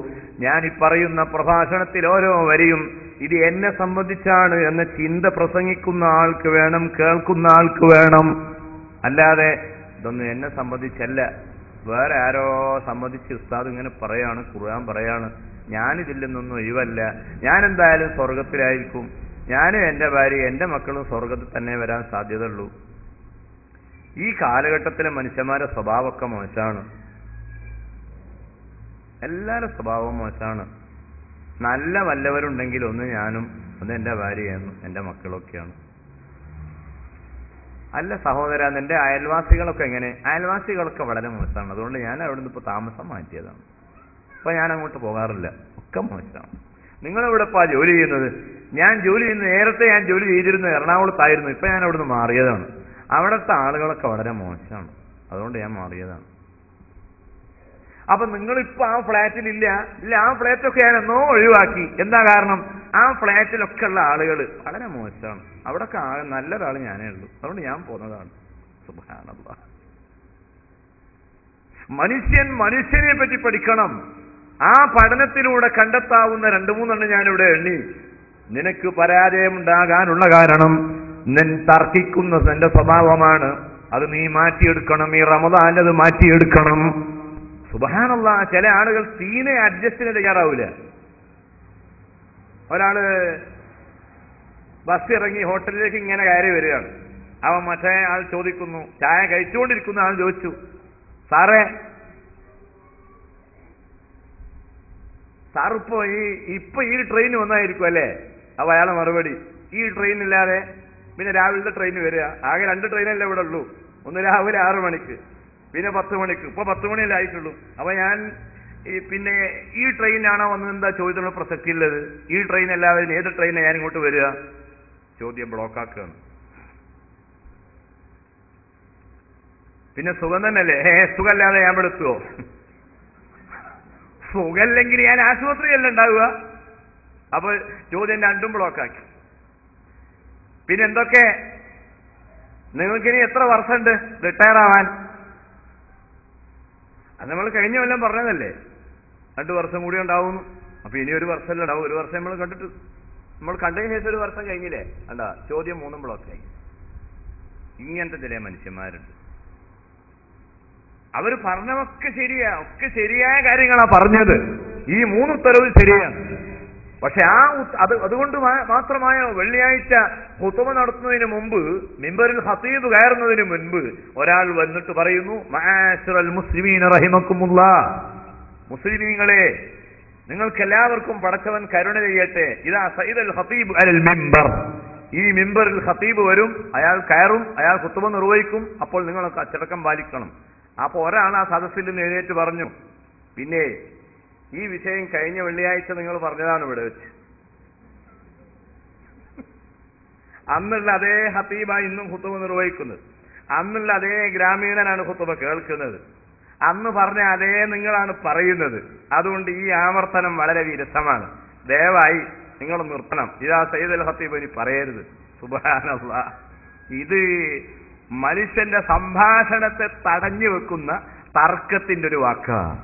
ഞാനീ പറയുന്ന പ്രഭാഷണത്തിൽ ഓരോ വരിയും ഇത് എന്നെ സംബന്ധിച്ചാണ് എന്ന ചിന്ത പ്രസംഗിക്കുന്ന ആൾക്ക് വേണം, കേൾക്കുന്ന ആൾക്ക് വേണം. അല്ലാതെ ഇതൊന്നും എന്നെ സംബന്ധിച്ചല്ല, വേറെ ആരോ സംബന്ധിച്ച് ഉസ്താദ് ഇങ്ങനെ പറയാണ്, ഖുർആൻ പറയാണ്, ഞാനിതിൽ നിന്നൊന്നും ഒഴിവല്ല, ഞാൻ എന്തായാലും സ്വർഗത്തിലായിരിക്കും, ഞാനും എൻ്റെ ഭാര്യ എൻ്റെ മക്കളും സ്വർഗത്തിൽ തന്നെ വരാൻ സാധ്യതയുള്ളൂ. ഈ കാലഘട്ടത്തിലെ മനുഷ്യന്മാരുടെ സ്വഭാവമൊക്കെ മോശമാണ്. എല്ലാവരുടെ സ്വഭാവവും മോശമാണ്. നല്ല വല്ലവരുണ്ടെങ്കിൽ ഒന്ന് ഞാനും, ഒന്ന് എൻ്റെ ഭാര്യയെന്നും എൻ്റെ മക്കളൊക്കെയാണ്. അല്ല സഹോദര, എൻ്റെ അയൽവാസികളൊക്കെ എങ്ങനെ? അയൽവാസികളൊക്കെ വളരെ മോശമാണ്. അതുകൊണ്ട് ഞാൻ അവിടെ നിന്ന് ഇപ്പോൾ താമസം മാറ്റിയതാണ്. ഇപ്പം ഞാൻ അങ്ങോട്ട് പോകാറില്ല. ഒക്കെ മോശമാണ്. നിങ്ങളിവിടെ ഇപ്പോൾ ജോലി ചെയ്യുന്നത്? ഞാൻ ജോലി ചെയ്യുന്നത്, നേരത്തെ ഞാൻ ജോലി ചെയ്തിരുന്നത് എറണാകുളത്തായിരുന്നു. ഇപ്പം ഞാൻ അവിടെ നിന്ന് മാറിയതാണ്. അവിടുത്തെ ആളുകളൊക്കെ വളരെ മോശമാണ്. അതുകൊണ്ട് ഞാൻ മാറിയതാണ്. അപ്പൊ നിങ്ങളിപ്പോ ആ ഫ്ലാറ്റിലില്ല, ഇല്ല, ആ ഫ്ലാറ്റൊക്കെ ഞാൻ എന്നോ ഒഴിവാക്കി. എന്താ കാരണം? ആ ഫ്ലാറ്റിലൊക്കെ ഉള്ള ആളുകൾ വളരെ മോശമാണ്. അവിടെയൊക്കെ ആകെ നല്ലൊരാൾ ഞാനേ ഉള്ളൂ. അതുകൊണ്ട് ഞാൻ പോകുന്നതാണ്. സുബ്ഹാനല്ലാഹ്. മനുഷ്യനെ പറ്റി പഠിക്കണം. ആ പഠനത്തിലൂടെ കണ്ടെത്താവുന്ന 2-3 ഞാനിവിടെ എണ്ണി. നിനക്ക് പരാജയമുണ്ടാകാനുള്ള കാരണം നിൻ തർക്കിക്കുന്നത് നിന്റെ സ്വഭാവമാണ്. അത് നീ മാറ്റിയെടുക്കണം. ഈ റമദാനിൽ അത് മാറ്റിയെടുക്കണം. സുബ്ഹാനല്ലാഹ്. ചില ആളുകൾ തീരെ അഡ്ജസ്റ്റിന് തയ്യാറാവില്ല. ഒരാള് ബസ് ഇറങ്ങി ഹോട്ടലിലേക്ക് ഇങ്ങനെ കയറി വരികയാണ്. അവൻ മറ്റേ ആൾ ചോദിക്കുന്നു, ചായ കഴിച്ചുകൊണ്ടിരിക്കുന്ന ആൾ ചോദിച്ചു, സാറേ സാറിപ്പോ ഇപ്പൊ ഈ ട്രെയിൻ വന്നായിരിക്കും അല്ലേ? അപ്പൊ അയാളെ മറുപടി, ഈ ട്രെയിൻ ഇല്ലാതെ പിന്നെ രാവിലത്തെ ട്രെയിൻ വരിക. ആകെ 2 ട്രെയിനല്ലേ ഇവിടെ ഉള്ളൂ. ഒന്ന് രാവിലെ 6 മണിക്ക്, പിന്നെ 10 മണിക്ക്. ഇപ്പൊ 10 മണിയല്ലേ ആയിട്ടുള്ളൂ. അപ്പൊ ഞാൻ പിന്നെ ഈ ട്രെയിനാണോ വന്നത് എന്താ ചോദ്യത്തിനുള്ള പ്രസക്തി ഉള്ളത്? ഈ ട്രെയിൻ അല്ലാതെ ഏത് ട്രെയിനാണ് ഞാൻ ഇങ്ങോട്ട് വരിക? ചോദ്യം ബ്ലോക്കാക്കുകയാണ്. പിന്നെ സുഖം തന്നെയല്ലേ? സുഖമല്ലാതെ ഞാൻ പെടുത്തുവോ? സുഖമല്ലെങ്കിൽ ഞാൻ ആശുപത്രിയല്ല ഉണ്ടാവുക. അപ്പൊ ചോദ്യം 2ഉം ബ്ലോക്കാക്കി. പിന്നെ എന്തൊക്കെ? നിങ്ങൾക്കിനി എത്ര വർഷമുണ്ട് റിട്ടയർ ആവാൻ? അത് നമ്മൾ കഴിഞ്ഞ കൊല്ലം പറഞ്ഞതല്ലേ, 2 വർഷം കൂടി ഉണ്ടാവുന്നു. അപ്പൊ ഇനി 1 വർഷമല്ലേ ഉണ്ടാവും. 1 വർഷം നമ്മൾ കണ്ടതിന് ശേഷം 1 വർഷം കഴിഞ്ഞില്ലേ? അല്ല, ചോദ്യം 3ഉം ബ്ലോക്കായി. ഇങ്ങനത്തെ ചില മനുഷ്യന്മാരുണ്ട്. അവർ പറഞ്ഞതൊക്കെ ശരിയാ, ഒക്കെ ശരിയായ കാര്യങ്ങളാ പറഞ്ഞത്. ഈ 3 ഉത്തരവ് ശരിയാണ്. പക്ഷെ അതുകൊണ്ട് മാത്രമായ വെള്ളിയാഴ്ച ഖുതുബ നടത്തുന്നതിന് മുമ്പ്, മിമ്പറിൽ ഖതീബ് കയറുന്നതിന് മുൻപ് ഒരാൾ വന്നിട്ട് പറയുന്നു, മഅശറൽ മുസ്ലിമീന റഹിമക്കുമുല്ലാഹ്, മുസ്ലിമീങ്ങളെ നിങ്ങൾക്കെല്ലാവർക്കും പടച്ചവൻ കരുണ ചെയ്യട്ടെ. ഇദാ സയ്യിദൽ ഖതീബ് അലൽ മിമ്പർ, ഈ മിമ്പറിൽ ഖതീബ് വരും, അയാൾ കയറും, അയാൾ ഖുതുബ നിർവഹിക്കും. അപ്പോൾ നിങ്ങളൊക്കെ അച്ചടക്കം പാലിക്കണം. അപ്പൊ ഒരാൾ ആ സദസ്സിൽ നിന്ന് എഴുന്നേറ്റ് പറഞ്ഞു, പിന്നെ ഈ വിഷയം കഴിഞ്ഞ വെള്ളിയാഴ്ച നിങ്ങൾ പറഞ്ഞതാണ് ഇവിടെ വെച്ച്. അന്നുള്ള അതേ ഹത്തീബായി ഇന്നും ഖുതുബ നിർവഹിക്കുന്നത്, അന്നുള്ള അതേ ഗ്രാമീണനാണ് ഖുതുബ കേൾക്കുന്നത്, അന്ന് പറഞ്ഞ അതേ നിങ്ങളാണ് പറയുന്നത്. അതുകൊണ്ട് ഈ ആവർത്തനം വളരെ വിരസമാണ്. ദയവായി നിങ്ങൾ നിർത്തണം. ഇതാ സയ്യിദ് അൽ ഖത്തീബ് ഇനി പറയരുത്. സുബ്ഹാനല്ലാഹ്, ഇത് മനുഷ്യന്റെ സംഭാഷണത്തെ തടഞ്ഞു വെക്കുന്ന തർക്കത്തിന്റെ ഒരു വാക്കാണ്.